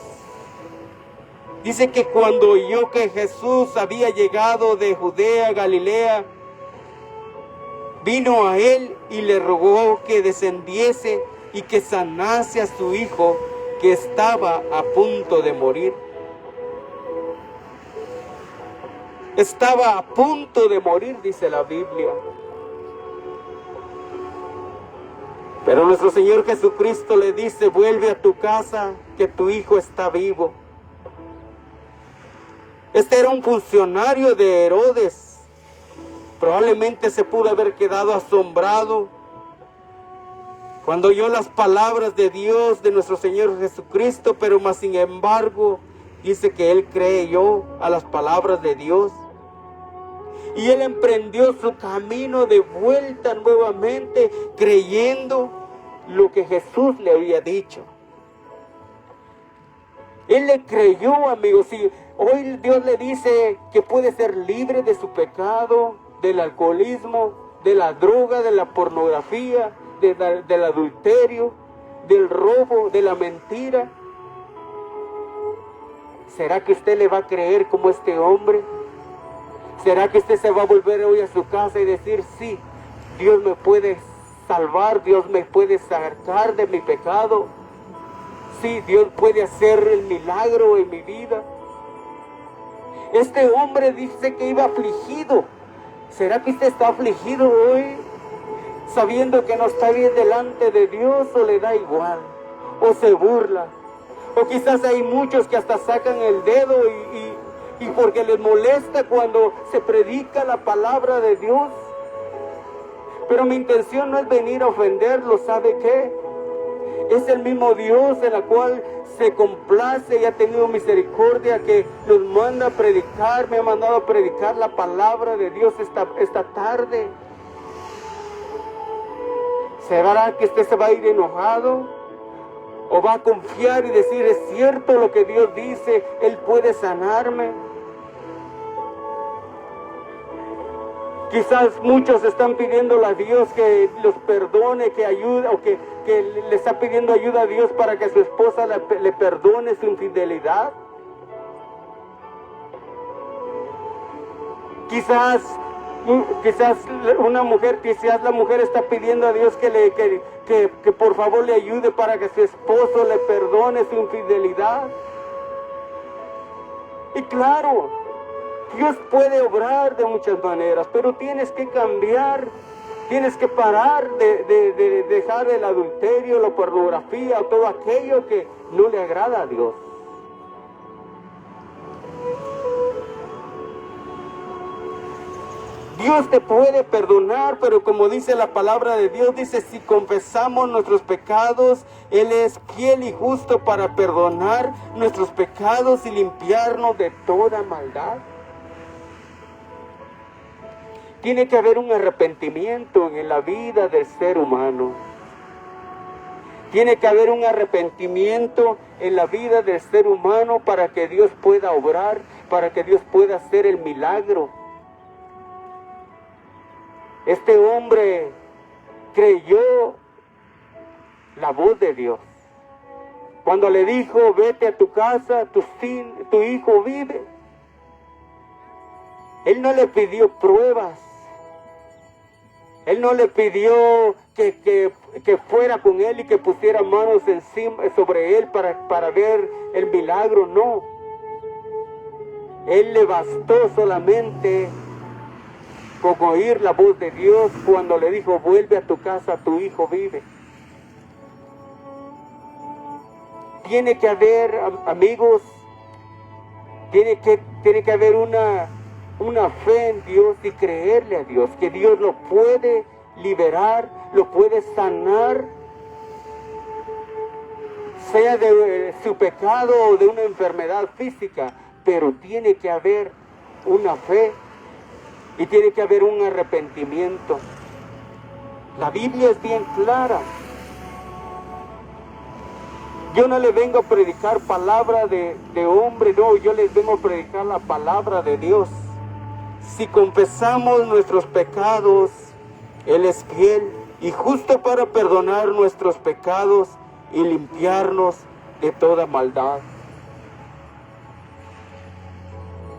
Dice que cuando oyó que Jesús había llegado de Judea a Galilea, vino a él y le rogó que descendiese y que sanase a su hijo, que estaba a punto de morir. Estaba a punto de morir, dice la Biblia. Pero nuestro Señor Jesucristo le dice: vuelve a tu casa, que tu hijo está vivo. Este era un funcionario de Herodes. Probablemente se pudo haber quedado asombrado cuando oyó las palabras de Dios, de nuestro Señor Jesucristo, pero más sin embargo dice que él creyó a las palabras de Dios. Y él emprendió su camino de vuelta nuevamente, creyendo lo que Jesús le había dicho. Él le creyó, amigos. Y hoy Dios le dice que puede ser libre de su pecado, del alcoholismo, de la droga, de la pornografía, del adulterio, del robo, de la mentira. ¿Será que usted le va a creer como este hombre? ¿Será que usted se va a volver hoy a su casa y decir: sí, Dios me puede salvar, Dios me puede sacar de mi pecado? Sí, Dios puede hacer el milagro en mi vida. Este hombre dice que iba afligido. ¿Será que usted está afligido hoy, sabiendo que no está bien delante de Dios, o le da igual, o se burla? O quizás hay muchos que hasta sacan el dedo y porque les molesta cuando se predica la palabra de Dios. Pero mi intención no es venir a ofenderlo, ¿sabe qué? Es el mismo Dios en el cual se complace y ha tenido misericordia, que nos manda a predicar, me ha mandado a predicar la palabra de Dios esta tarde. ¿Será que usted se va a ir enojado? ¿O va a confiar y decir, es cierto lo que Dios dice, Él puede sanarme? Quizás muchos están pidiéndole a Dios que los perdone, que ayude, o que le está pidiendo ayuda a Dios para que su esposa le perdone su infidelidad. Quizás una mujer, quizás la mujer está pidiendo a Dios que por favor le ayude para que su esposo le perdone su infidelidad. Y claro, Dios puede obrar de muchas maneras, pero tienes que cambiar, tienes que parar de dejar el adulterio, la pornografía, todo aquello que no le agrada a Dios. Dios te puede perdonar, pero como dice la palabra de Dios, dice, si confesamos nuestros pecados, Él es fiel y justo para perdonar nuestros pecados y limpiarnos de toda maldad. Tiene que haber un arrepentimiento en la vida del ser humano. Tiene que haber un arrepentimiento en la vida del ser humano para que Dios pueda obrar, para que Dios pueda hacer el milagro. Este hombre creyó la voz de Dios. Cuando le dijo, vete a tu casa, tu hijo vive. Él no le pidió pruebas. Él no le pidió que fuera con él y que pusiera manos sobre él para ver el milagro, no. Él le bastó solamente con oír la voz de Dios cuando le dijo, vuelve a tu casa, tu hijo vive. Tiene que haber, amigos, tiene que haber una fe en Dios y creerle a Dios, que Dios lo puede liberar, lo puede sanar, sea de su pecado o de una enfermedad física, pero tiene que haber una fe y tiene que haber un arrepentimiento. La Biblia es bien clara. Yo no le vengo a predicar palabra de hombre, no, yo les vengo a predicar la palabra de Dios. Si confesamos nuestros pecados, Él es fiel y justo para perdonar nuestros pecados y limpiarnos de toda maldad.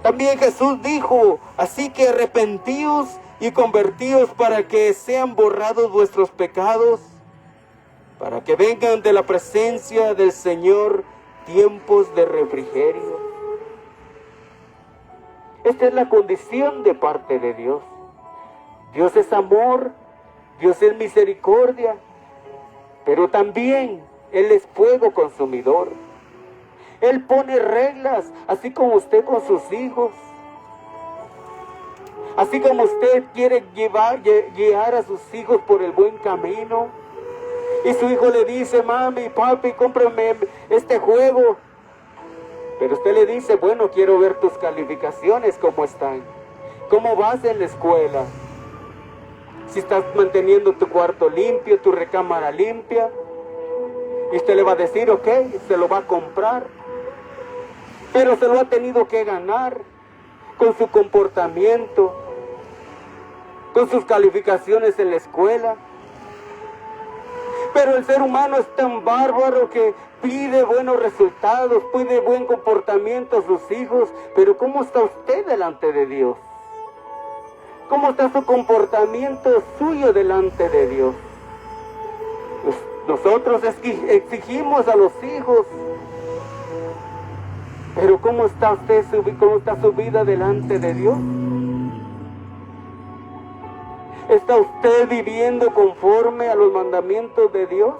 También Jesús dijo, así que arrepentíos y convertíos para que sean borrados vuestros pecados, para que vengan de la presencia del Señor tiempos de refrigerio. Esta es la condición de parte de Dios. Dios es amor, Dios es misericordia, pero también Él es fuego consumidor. Él pone reglas, así como usted con sus hijos. Así como usted quiere guiar a sus hijos por el buen camino. Y su hijo le dice, mami, papi, cómprame este juego. Pero usted le dice, bueno, quiero ver tus calificaciones, cómo están. ¿Cómo vas en la escuela? Si estás manteniendo tu cuarto limpio, tu recámara limpia. Y usted le va a decir, ok, se lo va a comprar. Pero se lo ha tenido que ganar con su comportamiento, con sus calificaciones en la escuela. Pero el ser humano es tan bárbaro que pide buenos resultados, pide buen comportamiento a sus hijos. Pero ¿cómo está usted delante de Dios? ¿Cómo está su comportamiento suyo delante de Dios? Nosotros exigimos a los hijos. Pero ¿cómo está usted, cómo está su vida delante de Dios? ¿Está usted viviendo conforme a los mandamientos de Dios?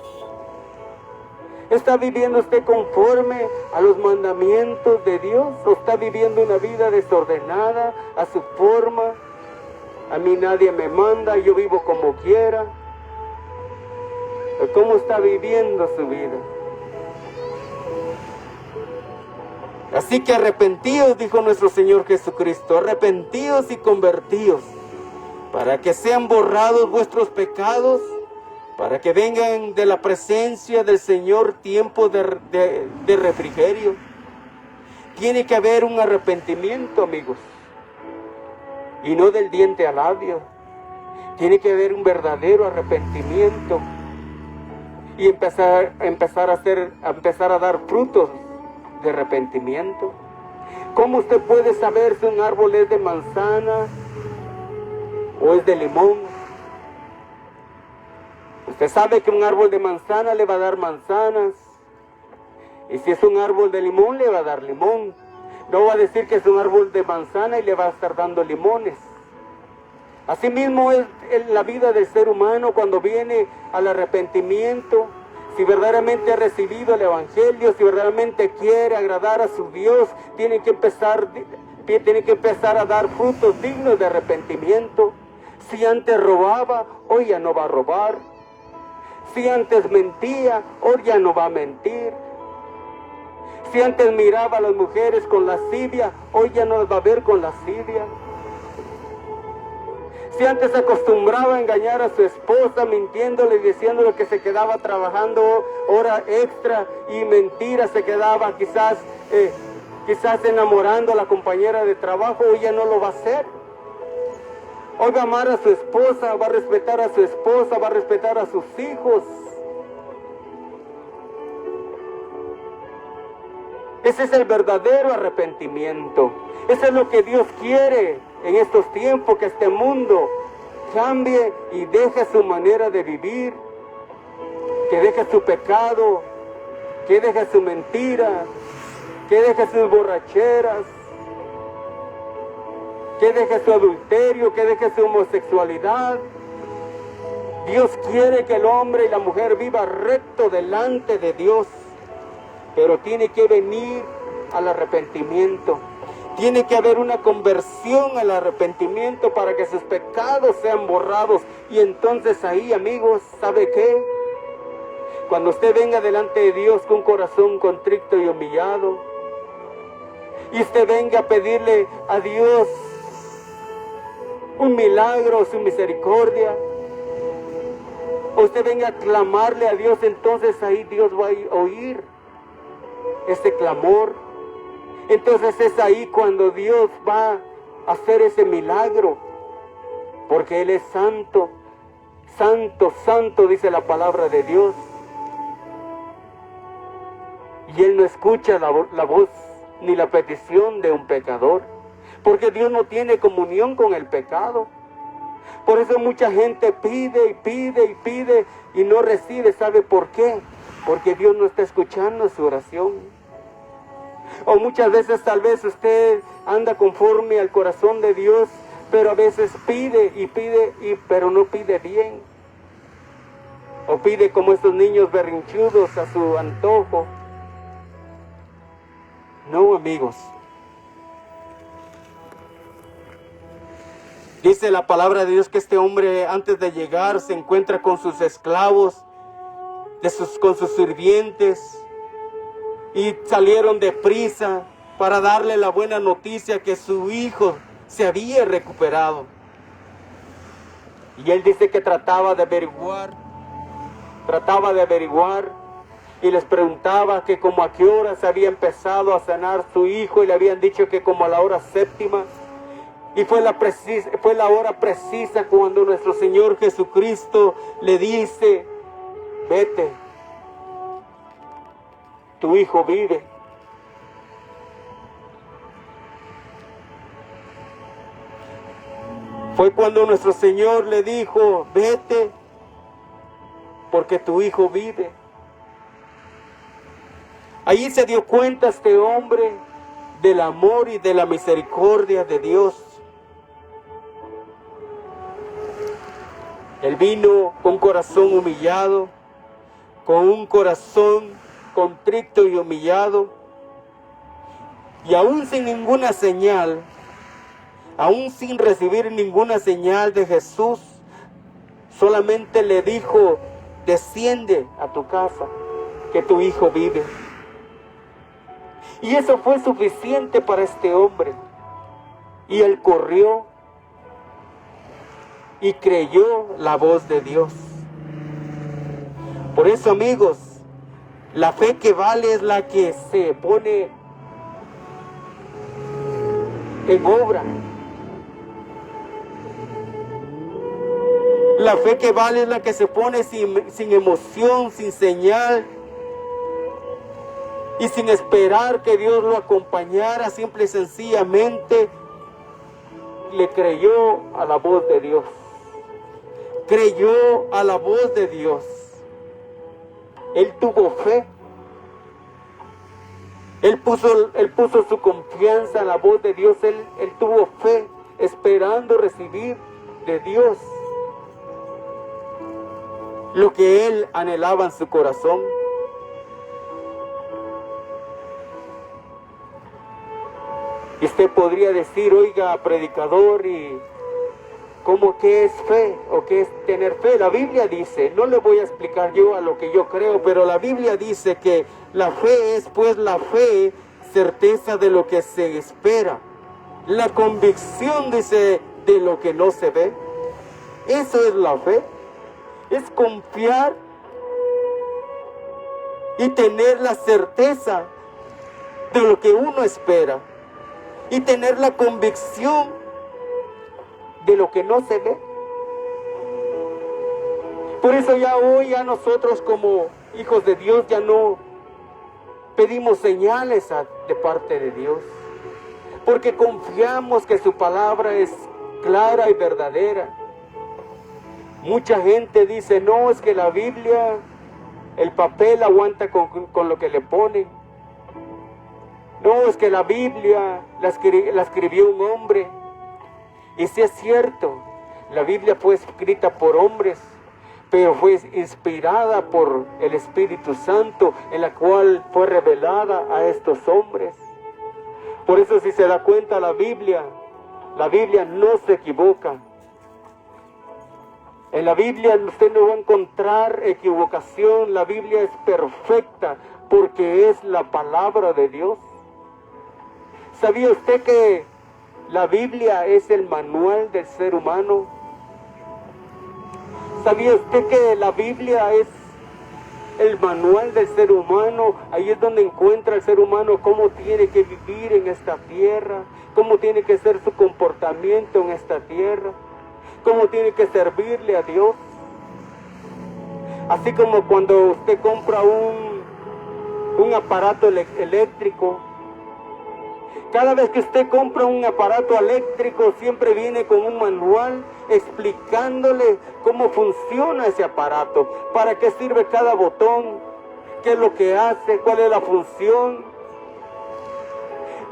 ¿Está viviendo usted conforme a los mandamientos de Dios? ¿O está viviendo una vida desordenada a su forma? a mí nadie me manda, yo vivo como quiera. ¿Cómo está viviendo su vida? Así que arrepentíos, dijo nuestro Señor Jesucristo, arrepentíos y convertíos, para que sean borrados vuestros pecados, para que vengan de la presencia del Señor tiempo de refrigerio. Tiene que haber un arrepentimiento, amigos, y no del diente al labio. Tiene que haber un verdadero arrepentimiento y empezar a dar frutos de arrepentimiento. ¿Cómo usted puede saber si un árbol es de manzana o es de limón? Usted sabe que un árbol de manzana le va a dar manzanas, y si es un árbol de limón le va a dar limón. No va a decir que es un árbol de manzana y le va a estar dando limones. Asimismo es la vida del ser humano cuando viene al arrepentimiento. Si verdaderamente ha recibido el Evangelio, si verdaderamente quiere agradar a su Dios, tiene que empezar a dar frutos dignos de arrepentimiento. Si antes robaba, hoy ya no va a robar. Si antes mentía, hoy ya no va a mentir. Si antes miraba a las mujeres con lascivia, hoy ya no las va a ver con lascivia. Si antes acostumbraba a engañar a su esposa mintiéndole y diciéndole que se quedaba trabajando hora extra y mentira, se quedaba quizás enamorando a la compañera de trabajo, hoy ya no lo va a hacer. Hoy va a amar a su esposa, va a respetar a su esposa, va a respetar a sus hijos. Ese es el verdadero arrepentimiento. Eso es lo que Dios quiere en estos tiempos, que este mundo cambie y deje su manera de vivir, que deje su pecado, que deje su mentira, que deje sus borracheras, que deje su adulterio, que deje su homosexualidad. Dios quiere que el hombre y la mujer viva recto delante de Dios, pero tiene que venir al arrepentimiento. Tiene que haber una conversión al arrepentimiento para que sus pecados sean borrados. Y entonces ahí, amigos, ¿sabe qué? Cuando usted venga delante de Dios con un corazón contrito y humillado, y usted venga a pedirle a Dios un milagro, su misericordia, o usted venga a clamarle a Dios, entonces ahí Dios va a oír ese clamor. Entonces es ahí cuando Dios va a hacer ese milagro, porque Él es santo, santo, santo, dice la palabra de Dios. Y Él no escucha la voz ni la petición de un pecador, porque Dios no tiene comunión con el pecado. Por eso mucha gente pide y pide y pide y no recibe. ¿Sabe por qué? Porque Dios no está escuchando su oración. O muchas veces tal vez usted anda conforme al corazón de Dios, pero a veces pide y pide, pero no pide bien. O pide como estos niños berrinchudos a su antojo. No, amigos. Dice la palabra de Dios que este hombre antes de llegar se encuentra con sus esclavos, con sus sirvientes, y salieron deprisa para darle la buena noticia que su hijo se había recuperado. Y él dice que trataba de averiguar, y les preguntaba que como a qué hora se había empezado a sanar su hijo, y le habían dicho que como a la hora séptima. Y fue la hora precisa cuando nuestro Señor Jesucristo le dice: vete, tu hijo vive. Fue cuando nuestro Señor le dijo: vete, porque tu hijo vive. Allí se dio cuenta este hombre del amor y de la misericordia de Dios. Él vino con corazón humillado, con un corazón contrito y humillado, y aún sin ninguna señal, aún sin recibir ninguna señal de Jesús, solamente le dijo: desciende a tu casa, que tu hijo vive. Y eso fue suficiente para este hombre. Y él corrió y creyó la voz de Dios. Por eso, amigos, la fe que vale es la que se pone en obra. La fe que vale es la que se pone sin emoción, sin señal y sin esperar que Dios lo acompañara. Simple y sencillamente le creyó a la voz de Dios. Creyó a la voz de Dios. Él tuvo fe. Él puso su confianza en la voz de Dios. Él tuvo fe, esperando recibir de Dios lo que él anhelaba en su corazón. Y usted podría decir: oiga, predicador, ¿y cómo qué es fe o qué es tener fe? La Biblia dice, no le voy a explicar yo a lo que yo creo, pero la Biblia dice que la fe es, pues, la fe, certeza de lo que se espera. La convicción, dice, de lo que no se ve. Eso es la fe. Es confiar y tener la certeza de lo que uno espera. Y tener la convicción de lo que no se ve. Por eso ya hoy a nosotros como hijos de Dios ya no pedimos señales de parte de Dios. Porque confiamos que su palabra es clara y verdadera. Mucha gente dice: no, es que la Biblia, el papel aguanta con lo que le ponen. No, es que la Biblia la escribió un hombre. Y sí es cierto, la Biblia fue escrita por hombres, pero fue inspirada por el Espíritu Santo, en la cual fue revelada a estos hombres. Por eso, si se da cuenta, la Biblia no se equivoca. En la Biblia usted no va a encontrar equivocación. La Biblia es perfecta porque es la palabra de Dios. ¿Sabía usted que la Biblia es el manual del ser humano? ¿Sabía usted que la Biblia es el manual del ser humano? Ahí es donde encuentra el ser humano cómo tiene que vivir en esta tierra, cómo tiene que ser su comportamiento en esta tierra, cómo tiene que servirle a Dios. Así como cuando usted compra un aparato eléctrico, cada vez que usted compra un aparato eléctrico siempre viene con un manual explicándole cómo funciona ese aparato, para qué sirve cada botón, qué es lo que hace, cuál es la función.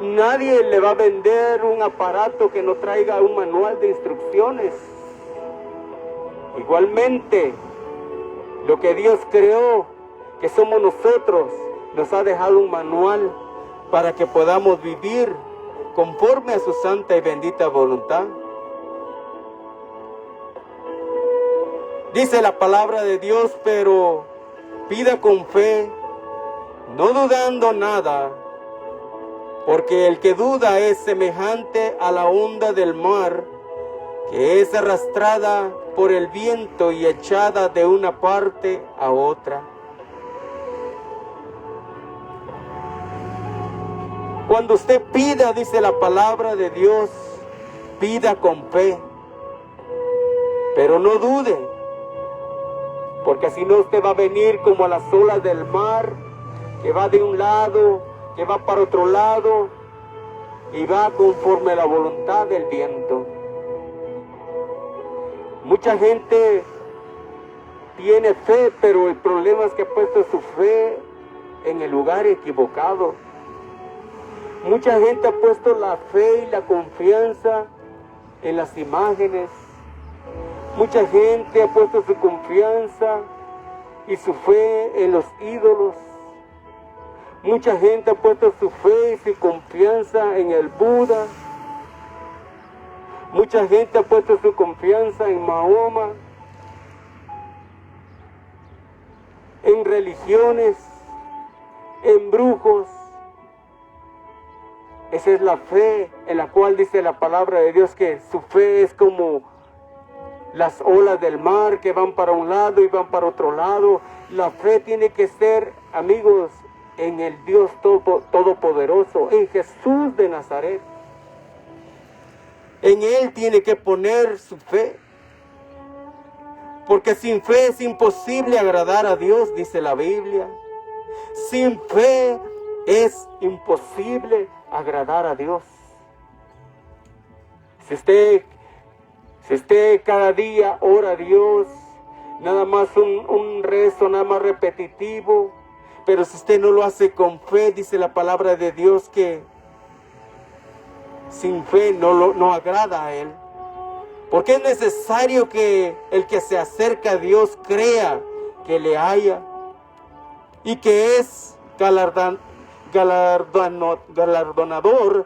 Nadie le va a vender un aparato que no traiga un manual de instrucciones. Igualmente, lo que Dios creó, que somos nosotros, nos ha dejado un manual para que podamos vivir conforme a su santa y bendita voluntad. Dice la palabra de Dios: pero pida con fe, no dudando nada, porque el que duda es semejante a la onda del mar, que es arrastrada por el viento y echada de una parte a otra. Cuando usted pida, dice la palabra de Dios, pida con fe, pero no dude, porque si no usted va a venir como a las olas del mar, que va de un lado, que va para otro lado, y va conforme a la voluntad del viento. Mucha gente tiene fe, pero el problema es que ha puesto su fe en el lugar equivocado. Mucha gente ha puesto la fe y la confianza en las imágenes. Mucha gente ha puesto su confianza y su fe en los ídolos. Mucha gente ha puesto su fe y su confianza en el Buda. Mucha gente ha puesto su confianza en Mahoma, en religiones, en brujos. Esa es la fe en la cual dice la palabra de Dios que su fe es como las olas del mar que van para un lado y van para otro lado. La fe tiene que ser, amigos, en el Dios Todopoderoso, en Jesús de Nazaret. En Él tiene que poner su fe. Porque sin fe es imposible agradar a Dios, dice la Biblia. Sin fe es imposible agradar a Dios. Si usted cada día ora a Dios, nada más un rezo, nada más repetitivo, pero si usted no lo hace con fe, dice la palabra de Dios que sin fe no agrada a Él. Porque es necesario que el que se acerca a Dios crea que le haya y que es galardonador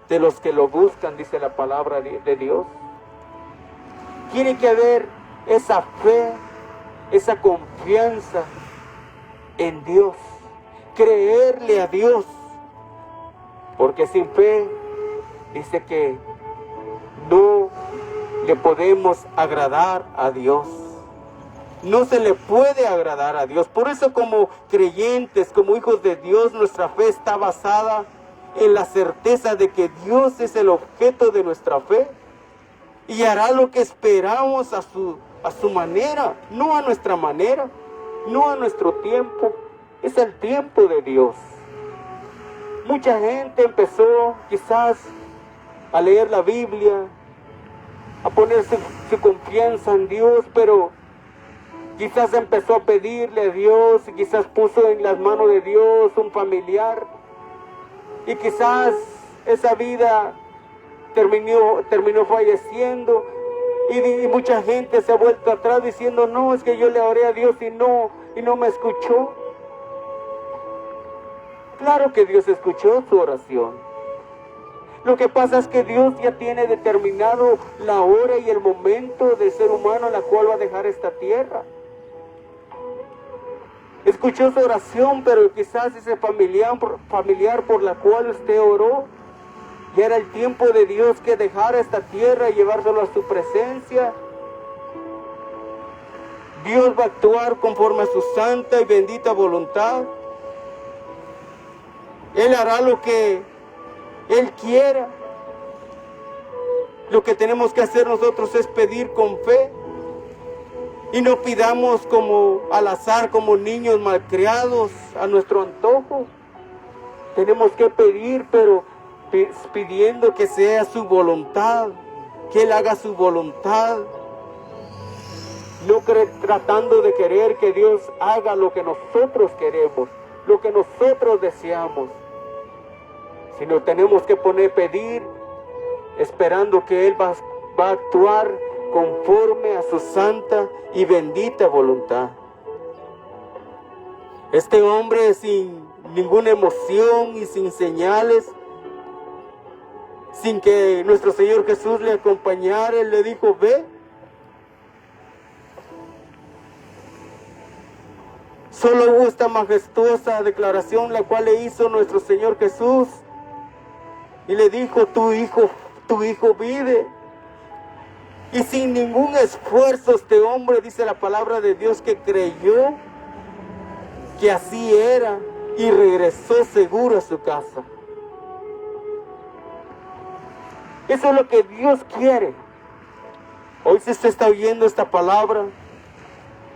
de los que lo buscan, dice la palabra de Dios. Tiene que haber esa fe, esa confianza en Dios, creerle a Dios, porque sin fe dice que no le podemos agradar a Dios. No se le puede agradar a Dios. Por eso como creyentes, como hijos de Dios, nuestra fe está basada en la certeza de que Dios es el objeto de nuestra fe y hará lo que esperamos a su manera, no a nuestra manera, no a nuestro tiempo. Es el tiempo de Dios. Mucha gente empezó quizás a leer la Biblia, a poner su confianza en Dios, pero quizás empezó a pedirle a Dios, y quizás puso en las manos de Dios un familiar, y quizás esa vida terminó falleciendo, y mucha gente se ha vuelto atrás diciendo, no, es que yo le oré a Dios y no me escuchó. Claro que Dios escuchó su oración. Lo que pasa es que Dios ya tiene determinado la hora y el momento del ser humano en la cual va a dejar esta tierra. Escuchó su oración, pero quizás ese familiar por la cual usted oró, ya era el tiempo de Dios que dejara esta tierra y llevárselo a su presencia. Dios va a actuar conforme a su santa y bendita voluntad. Él hará lo que Él quiera. Lo que tenemos que hacer nosotros es pedir con fe. Y no pidamos como al azar, como niños malcriados, a nuestro antojo. Tenemos que pedir, pero pidiendo que sea su voluntad, que Él haga su voluntad. No tratando de querer que Dios haga lo que nosotros queremos, lo que nosotros deseamos. Sino tenemos que pedir, esperando que Él va a actuar conforme a su santa y bendita voluntad. Este hombre sin ninguna emoción y sin señales, sin que nuestro Señor Jesús le acompañara, Él le dijo, ve. Solo hubo esta majestuosa declaración la cual le hizo nuestro Señor Jesús. Y le dijo, tu hijo vive. Y sin ningún esfuerzo este hombre, dice la palabra de Dios, que creyó que así era y regresó seguro a su casa. Eso es lo que Dios quiere. Hoy si usted está oyendo esta palabra,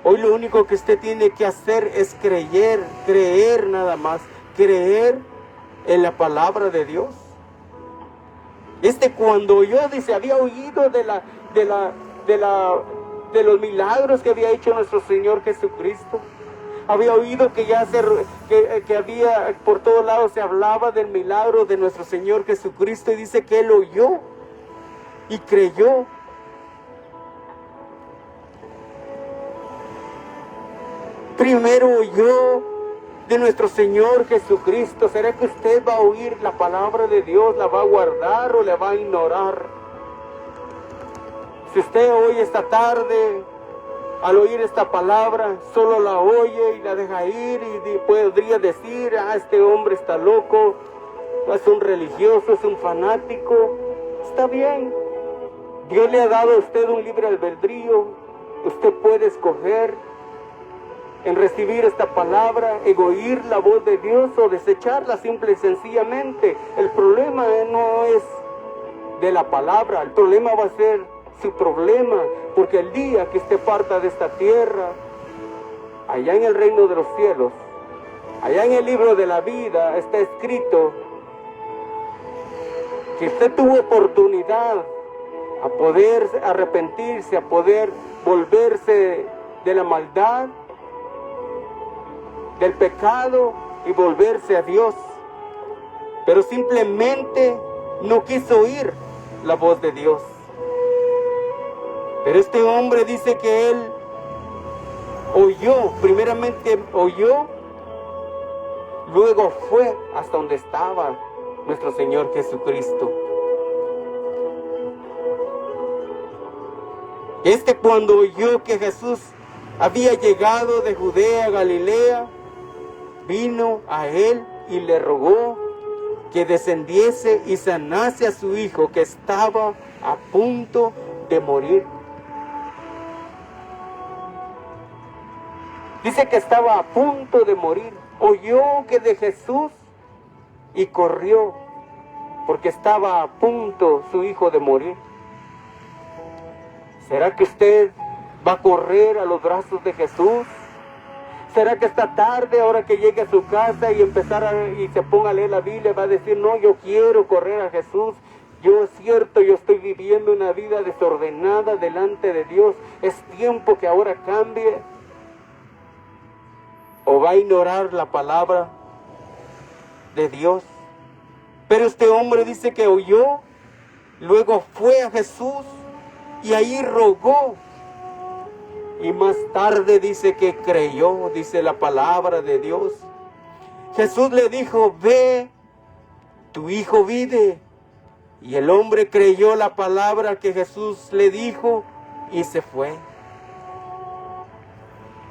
hoy lo único que usted tiene que hacer es creer nada más, creer en la palabra de Dios. Cuando yo había oído de los milagros que había hecho nuestro Señor Jesucristo, había oído que había por todos lados se hablaba del milagro de nuestro Señor Jesucristo, y dice que Él oyó y creyó. Primero oyó de nuestro Señor Jesucristo. ¿Será que usted va a oír la palabra de Dios, la va a guardar o la va a ignorar? Si usted hoy esta tarde, al oír esta palabra, solo la oye y la deja ir y podría decir, este hombre está loco, es un religioso, es un fanático, está bien. Dios le ha dado a usted un libre albedrío. Usted puede escoger en recibir esta palabra, en oír la voz de Dios o desecharla simple y sencillamente. El problema no es de la palabra, el problema va a ser su problema, porque el día que usted parta de esta tierra, allá en el reino de los cielos, allá en el libro de la vida está escrito que usted tuvo oportunidad a poder arrepentirse, a poder volverse de la maldad, del pecado y volverse a Dios, pero simplemente no quiso oír la voz de Dios. Pero este hombre dice que él oyó, primeramente oyó, luego fue hasta donde estaba nuestro Señor Jesucristo. Cuando oyó que Jesús había llegado de Judea a Galilea, vino a él y le rogó que descendiese y sanase a su hijo que estaba a punto de morir. Dice que estaba a punto de morir. Oyó que de Jesús y corrió porque estaba a punto su hijo de morir. ¿Será que usted va a correr a los brazos de Jesús? ¿Será que esta tarde, ahora que llegue a su casa y y se ponga a leer la Biblia, va a decir, no, yo quiero correr a Jesús? Yo es cierto, yo estoy viviendo una vida desordenada delante de Dios. Es tiempo que ahora cambie. ¿O va a ignorar la palabra de Dios? Pero este hombre dice que oyó, luego fue a Jesús y ahí rogó. Y más tarde dice que creyó, dice la palabra de Dios. Jesús le dijo, ve, tu hijo vive. Y el hombre creyó la palabra que Jesús le dijo y se fue.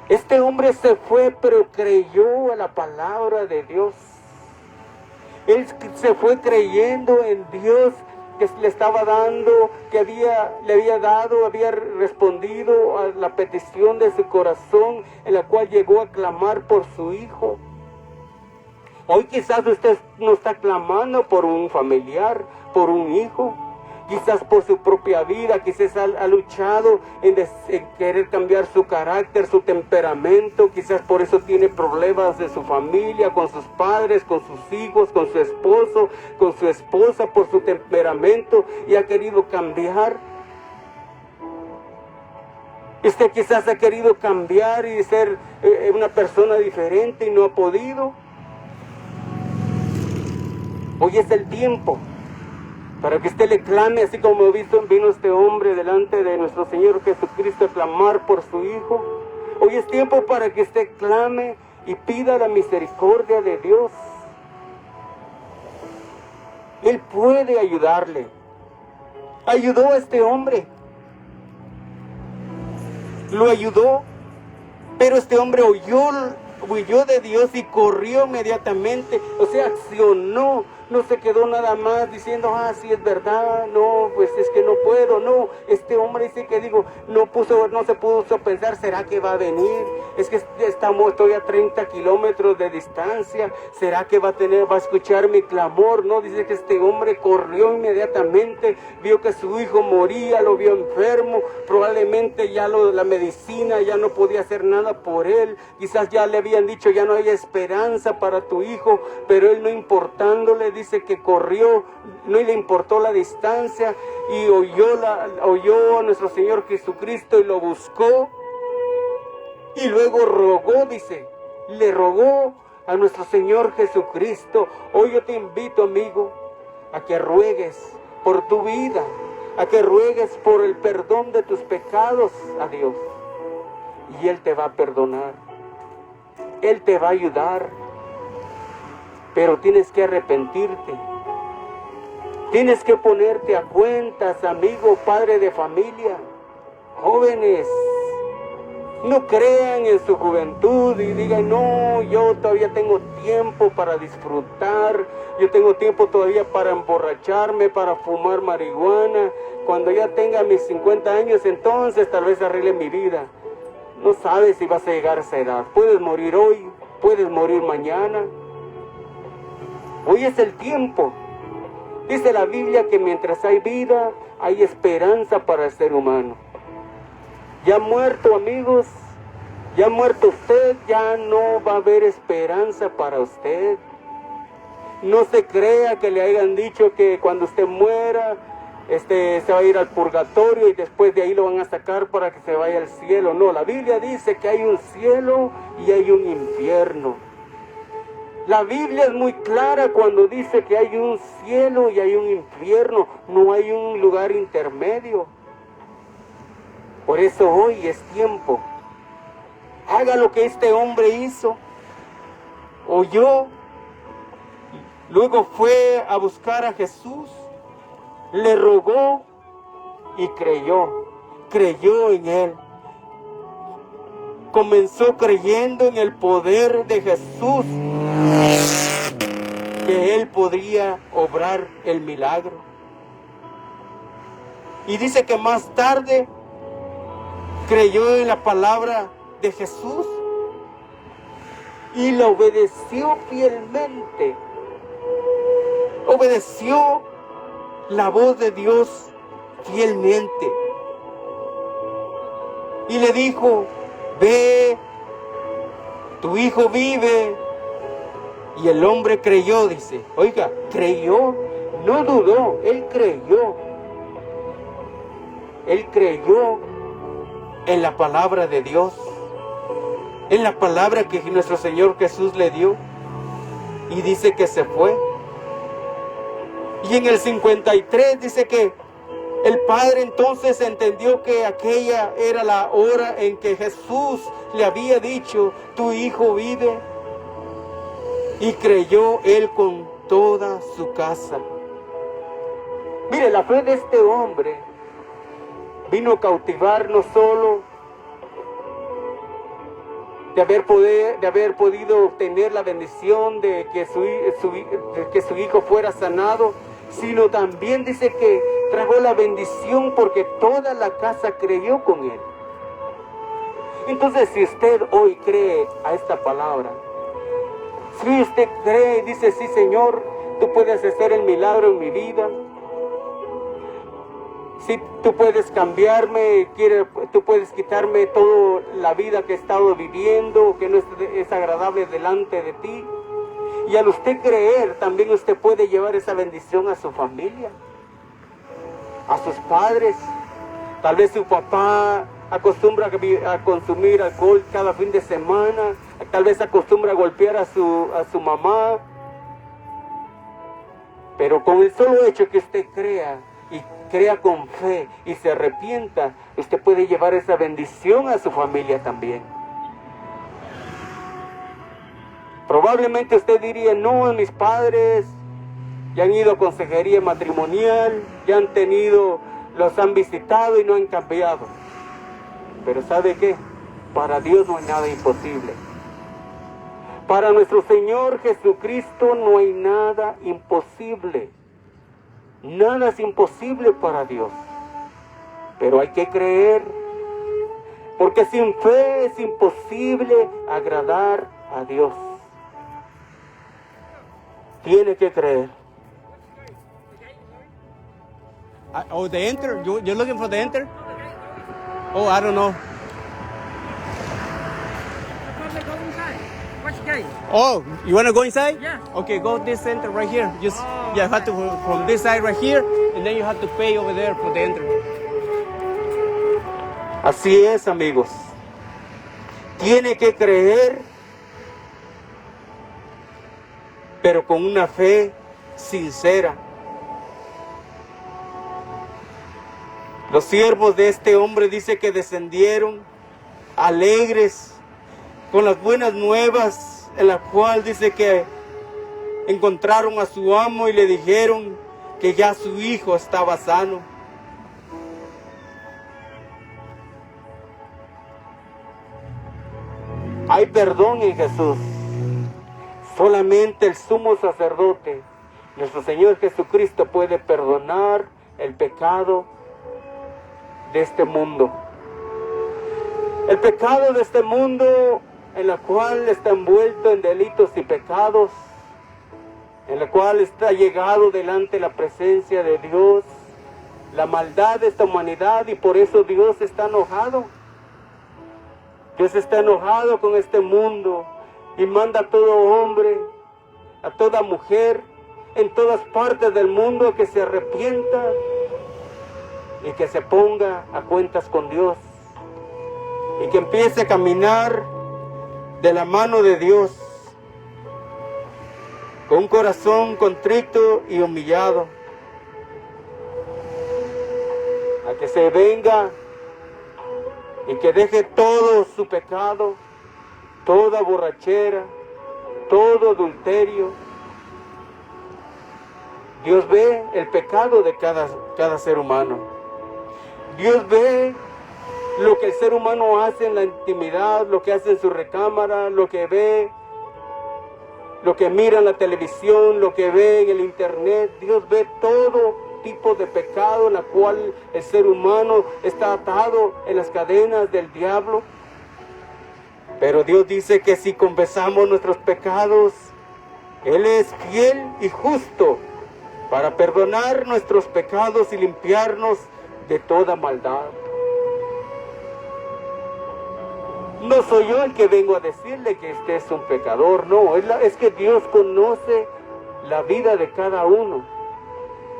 Este hombre se fue, pero creyó a la palabra de Dios. Él se fue creyendo en Dios que le estaba dando, que le había respondido a la petición de su corazón, en la cual llegó a clamar por su hijo. Hoy quizás usted no está clamando por un familiar, por un hijo, quizás por su propia vida, quizás ha luchado en querer cambiar su carácter, su temperamento, quizás por eso tiene problemas de su familia, con sus padres, con sus hijos, con su esposo, con su esposa, por su temperamento y ha querido cambiar. Usted quizás ha querido cambiar y ser una persona diferente y no ha podido. Hoy es el tiempo para que usted le clame, así como vino este hombre delante de nuestro Señor Jesucristo a clamar por su hijo. Hoy es tiempo para que usted clame y pida la misericordia de Dios. Él puede ayudarle. Ayudó a este hombre. Lo ayudó, pero este hombre huyó de Dios y corrió inmediatamente, o sea, accionó, no se quedó nada más diciendo, sí es verdad, no, pues es que no puedo, no, este hombre dice que no se puso a pensar, ¿será que va a venir? Es que estoy a 30 kilómetros de distancia, ¿será que va a escuchar mi clamor? No, dice que este hombre corrió inmediatamente, vio que su hijo moría, lo vio enfermo, probablemente ya la medicina ya no podía hacer nada por él, quizás ya le habían dicho, ya no hay esperanza para tu hijo, pero él no importándole, dice que corrió, no le importó la distancia y oyó a nuestro Señor Jesucristo y lo buscó y luego rogó, dice, le rogó a nuestro Señor Jesucristo. Hoy yo te invito, amigo, a que ruegues por tu vida, a que ruegues por el perdón de tus pecados a Dios y Él te va a perdonar, Él te va a ayudar. Pero tienes que arrepentirte. Tienes que ponerte a cuentas, amigo, padre de familia. Jóvenes, no crean en su juventud y digan, no, yo todavía tengo tiempo para disfrutar, yo tengo tiempo todavía para emborracharme, para fumar marihuana. Cuando ya tenga mis 50 años, entonces tal vez arregle mi vida. No sabes si vas a llegar a esa edad. Puedes morir hoy, puedes morir mañana. Hoy es el tiempo. Dice la Biblia que mientras hay vida, hay esperanza para el ser humano. Ya muerto, amigos, ya muerto usted, ya no va a haber esperanza para usted. No se crea que le hayan dicho que cuando usted muera, se va a ir al purgatorio y después de ahí lo van a sacar para que se vaya al cielo. No, la Biblia dice que hay un cielo y hay un infierno. La Biblia es muy clara cuando dice que hay un cielo y hay un infierno. No hay un lugar intermedio. Por eso hoy es tiempo. Haga lo que este hombre hizo. Oyó. Luego fue a buscar a Jesús. Le rogó y creyó. Creyó en él. Comenzó creyendo en el poder de Jesús, que él podría obrar el milagro. Y dice que más tarde creyó en la palabra de Jesús y la obedeció fielmente. Obedeció la voz de Dios fielmente. Y le dijo, ve, tu hijo vive. Y el hombre creyó, dice. Oiga, creyó, no dudó, él creyó. Él creyó en la palabra de Dios, en la palabra que nuestro Señor Jesús le dio. Y dice que se fue. Y en el 53 dice que el padre entonces entendió que aquella era la hora en que Jesús le había dicho, tu hijo vive. Y creyó él con toda su casa. Mire, la fe de este hombre vino a cautivar no solo de haber podido obtener la bendición de que su hijo fuera sanado, sino también dice que trajo la bendición porque toda la casa creyó con él. Entonces, si usted hoy cree a esta palabra, si usted cree y dice, sí Señor, tú puedes hacer el milagro en mi vida, si tú puedes cambiarme, tú puedes quitarme toda la vida que he estado viviendo, que no es agradable delante de ti. Y al usted creer, también usted puede llevar esa bendición a su familia, a sus padres. Tal vez su papá acostumbra a consumir alcohol cada fin de semana, tal vez acostumbra a golpear a su mamá. Pero con el solo hecho que usted crea, y crea con fe y se arrepienta, usted puede llevar esa bendición a su familia también. Probablemente usted diría, no, mis padres ya han ido a consejería matrimonial, los han visitado y no han cambiado. Pero ¿sabe qué? Para Dios no hay nada imposible. Para nuestro Señor Jesucristo no hay nada imposible. Nada es imposible para Dios. Pero hay que creer, porque sin fe es imposible agradar a Dios. Tiene que creer. Oh, the enter? You're looking for the enter? Oh, I don't know. Go inside. Watch the gate. Oh, you want to go inside? Yeah. Okay, go this center right here. You have to go from this side right here, and then you have to pay over there for the enter. Así es, amigos. Tiene que creer, pero con una fe sincera. Los siervos de este hombre dice que descendieron alegres con las buenas nuevas, en la cual dice que encontraron a su amo y le dijeron que ya su hijo estaba sano. Hay perdón en Jesús. Solamente el sumo sacerdote, nuestro Señor Jesucristo, puede perdonar el pecado de este mundo. El pecado de este mundo en el cual está envuelto en delitos y pecados, en el cual está llegado delante la presencia de Dios, la maldad de esta humanidad, y por eso Dios está enojado. Dios está enojado con este mundo y manda a todo hombre, a toda mujer, en todas partes del mundo a que se arrepienta y que se ponga a cuentas con Dios y que empiece a caminar de la mano de Dios con un corazón contrito y humillado, a que se venga y que deje todo su pecado, toda borrachera, todo adulterio. Dios ve el pecado de cada ser humano. Dios ve lo que el ser humano hace en la intimidad, lo que hace en su recámara, lo que ve, lo que mira en la televisión, lo que ve en el internet. Dios ve todo tipo de pecado en la cual el ser humano está atado en las cadenas del diablo. Pero Dios dice que si confesamos nuestros pecados, Él es fiel y justo para perdonar nuestros pecados y limpiarnos de toda maldad. No soy yo el que vengo a decirle que usted es un pecador, no, es que Dios conoce la vida de cada uno,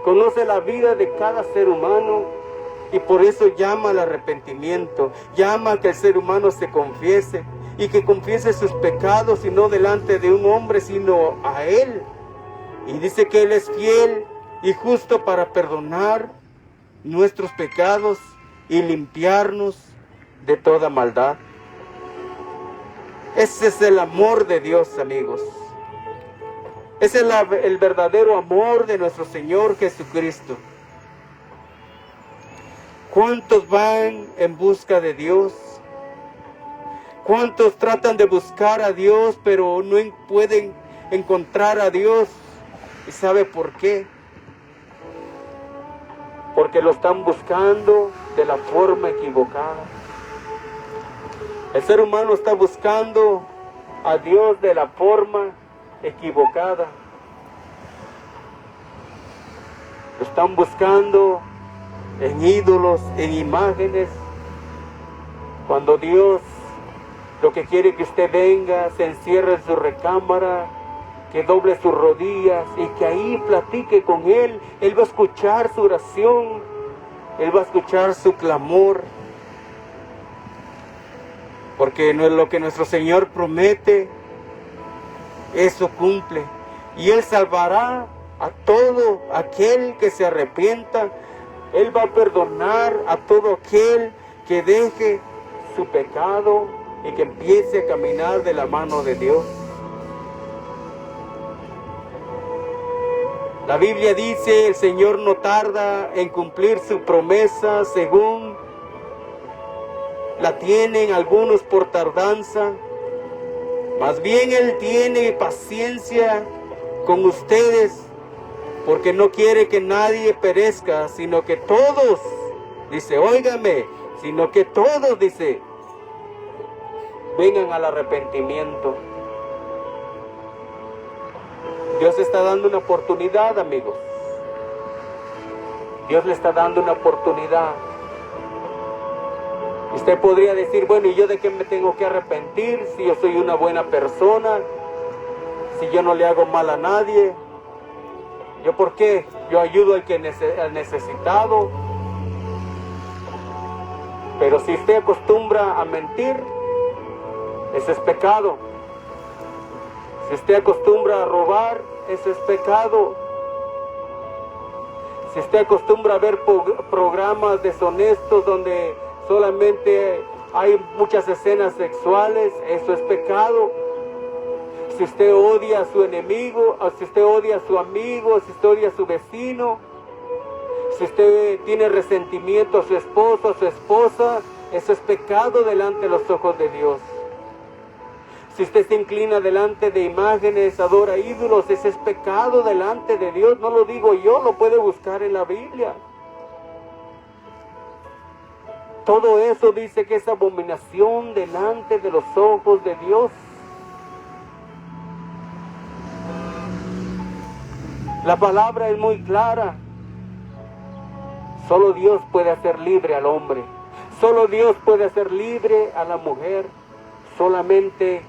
conoce la vida de cada ser humano, y por eso llama al arrepentimiento, llama a que el ser humano se confiese, y que confiese sus pecados, y no delante de un hombre, sino a Él. Y dice que Él es fiel y justo para perdonar nuestros pecados y limpiarnos de toda maldad. Ese es el amor de Dios, amigos. Ese es el verdadero amor de nuestro Señor Jesucristo. ¿Cuántos van en busca de Dios? ¿Cuántos tratan de buscar a Dios, pero no pueden encontrar a Dios? ¿Y sabe por qué? Porque lo están buscando de la forma equivocada. El ser humano está buscando a Dios de la forma equivocada. Lo están buscando en ídolos, en imágenes, cuando Dios lo que quiere que usted venga, se encierre en su recámara, que doble sus rodillas y que ahí platique con Él. Él va a escuchar su oración, Él va a escuchar su clamor. Porque no es lo que nuestro Señor promete, eso cumple. Y Él salvará a todo aquel que se arrepienta. Él va a perdonar a todo aquel que deje su pecado y que empiece a caminar de la mano de Dios. La Biblia dice, el Señor no tarda en cumplir su promesa, según la tienen algunos por tardanza. Más bien Él tiene paciencia con ustedes, porque no quiere que nadie perezca, sino que todos, dice, óigame, sino que todos, dice, vengan al arrepentimiento. Dios está dando una oportunidad, amigos. Dios le está dando una oportunidad. Usted podría decir, bueno, ¿y yo de qué me tengo que arrepentir? Si yo soy una buena persona, si yo no le hago mal a nadie. ¿Yo por qué? Yo ayudo al necesitado. Pero si usted acostumbra a mentir, ese es pecado. Si usted acostumbra a robar, ese es pecado. Si usted acostumbra a ver programas deshonestos donde solamente hay muchas escenas sexuales, eso es pecado. Si usted odia a su enemigo, o si usted odia a su amigo, si usted odia a su vecino, si usted tiene resentimiento a su esposo, a su esposa, eso es pecado delante de los ojos de Dios. Si usted se inclina delante de imágenes, adora ídolos, ese es pecado delante de Dios. No lo digo yo, lo puede buscar en la Biblia. Todo eso dice que es abominación delante de los ojos de Dios. La palabra es muy clara. Solo Dios puede hacer libre al hombre. Solo Dios puede hacer libre a la mujer. Solamente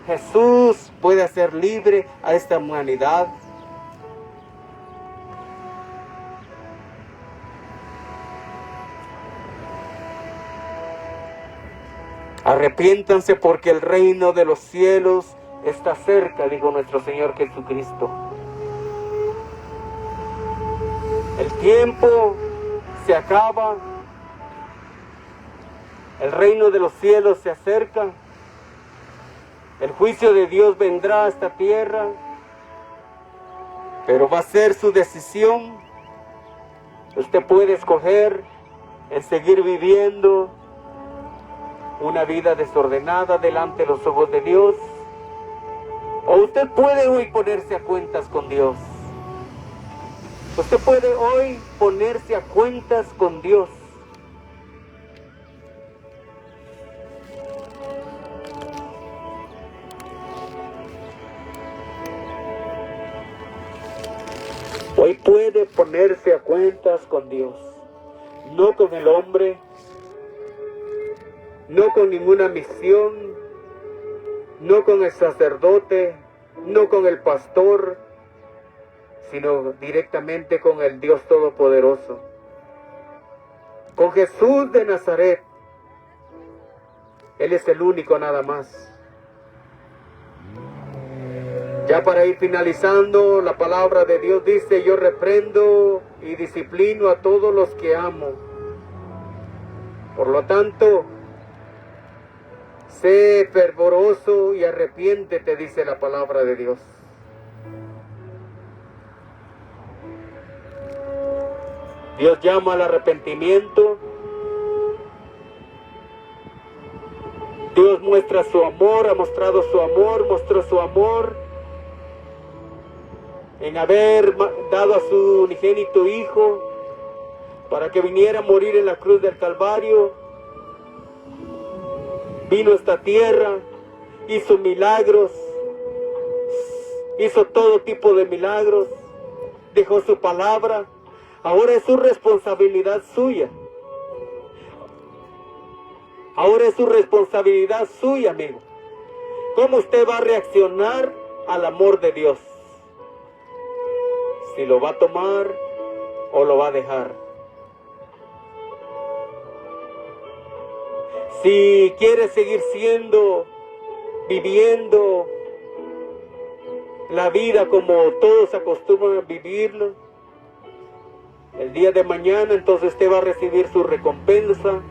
Jesús puede hacer libre a esta humanidad. Arrepiéntanse porque el reino de los cielos está cerca, dijo nuestro Señor Jesucristo. El tiempo se acaba, el reino de los cielos se acerca, el juicio de Dios vendrá a esta tierra, pero va a ser su decisión. Usted puede escoger el seguir viviendo una vida desordenada delante de los ojos de Dios, o usted puede hoy ponerse a cuentas con Dios. Usted puede hoy ponerse a cuentas con Dios. Hoy puede ponerse a cuentas con Dios, no con el hombre, no con ninguna misión, no con el sacerdote, no con el pastor, sino directamente con el Dios Todopoderoso, con Jesús de Nazaret. Él es el único nada más. Ya para ir finalizando, la palabra de Dios dice: yo reprendo y disciplino a todos los que amo. Por lo tanto, sé fervoroso y arrepiéntete, dice la palabra de Dios. Dios llama al arrepentimiento. Dios muestra su amor, ha mostrado su amor, mostró su amor en haber dado a su unigénito Hijo para que viniera a morir en la cruz del Calvario. Vino a esta tierra, hizo milagros, hizo todo tipo de milagros, dejó su palabra. Ahora es su responsabilidad suya. Ahora es su responsabilidad suya, amigo. ¿Cómo usted va a reaccionar al amor de Dios? Si lo va a tomar o lo va a dejar. Si quiere seguir viviendo la vida como todos acostumbran a vivirlo, el día de mañana entonces usted va a recibir su recompensa.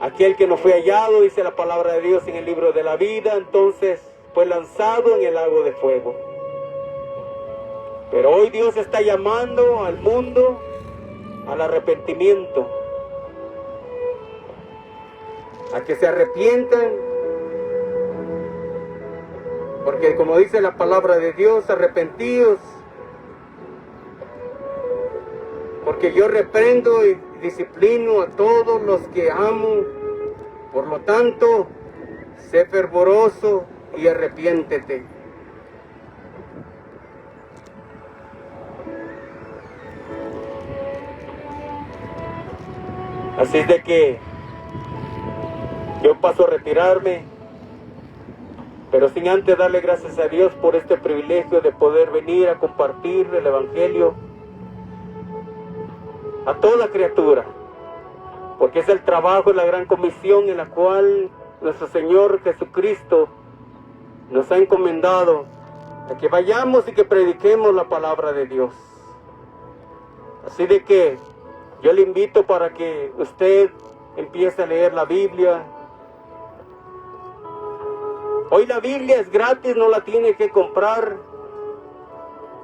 Aquel que no fue hallado, dice la palabra de Dios en el libro de la vida, entonces fue lanzado en el lago de fuego. Pero hoy Dios está llamando al mundo al arrepentimiento, a que se arrepientan, porque como dice la palabra de Dios, arrepentidos, porque yo reprendo y disciplino a todos los que amo. Por lo tanto, sé fervoroso y arrepiéntete. Así es de que yo paso a retirarme, pero sin antes darle gracias a Dios por este privilegio de poder venir a compartir el Evangelio a toda criatura, porque es el trabajo, la gran comisión en la cual nuestro Señor Jesucristo nos ha encomendado, a que vayamos y que prediquemos la palabra de Dios. Así de que yo le invito para que usted empiece a leer la Biblia. Hoy la Biblia es gratis, no la tiene que comprar.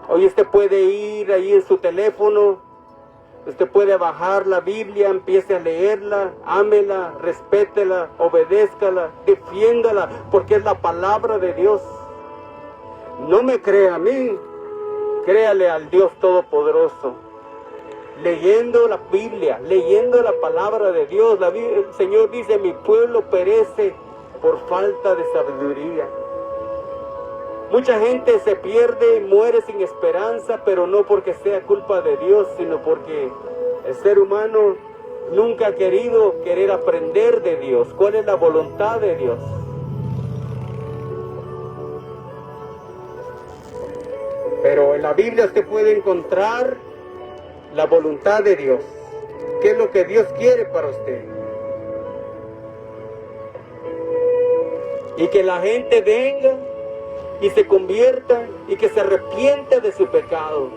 Hoy usted puede ir ahí en su teléfono, Usted puede bajar la Biblia, empiece a leerla, ámela, respétela, obedézcala, defiéndala, porque es la palabra de Dios. No me crea a mí, créale al Dios Todopoderoso. Leyendo la Biblia, leyendo la palabra de Dios. El Señor dice, mi pueblo perece por falta de sabiduría. Mucha gente se pierde y muere sin esperanza, pero no porque sea culpa de Dios, sino porque el ser humano nunca ha querido aprender de Dios. ¿Cuál es la voluntad de Dios? Pero en la Biblia usted puede encontrar la voluntad de Dios. ¿Qué es lo que Dios quiere para usted? Y que la gente venga y se convierta y que se arrepienta de su pecado.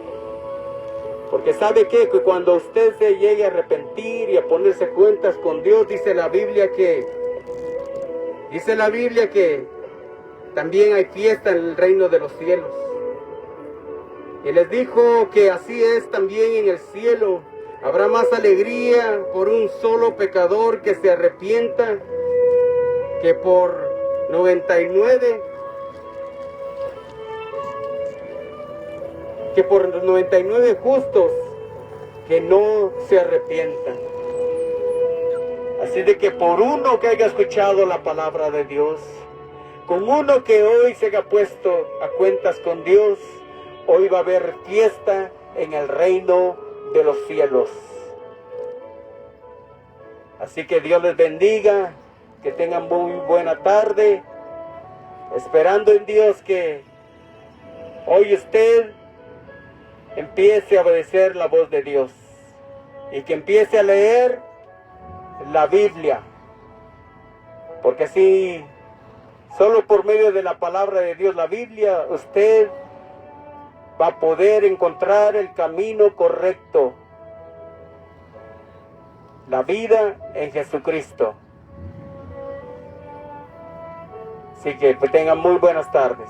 Porque ¿sabe qué? Que cuando usted se llegue a arrepentir y a ponerse cuentas con Dios, dice la Biblia que también hay fiesta en el reino de los cielos. Y les dijo que así es también en el cielo. Habrá más alegría por un solo pecador que se arrepienta que por 99 justos que no se arrepientan. Así de que por uno que haya escuchado la palabra de Dios, con uno que hoy se haya puesto a cuentas con Dios, hoy va a haber fiesta en el reino de los cielos. Así que Dios les bendiga, que tengan muy buena tarde, esperando en Dios que hoy usted empiece a obedecer la voz de Dios y que empiece a leer la Biblia, porque así, solo por medio de la palabra de Dios, la Biblia, usted va a poder encontrar el camino correcto, la vida en Jesucristo. Así que tengan muy buenas tardes.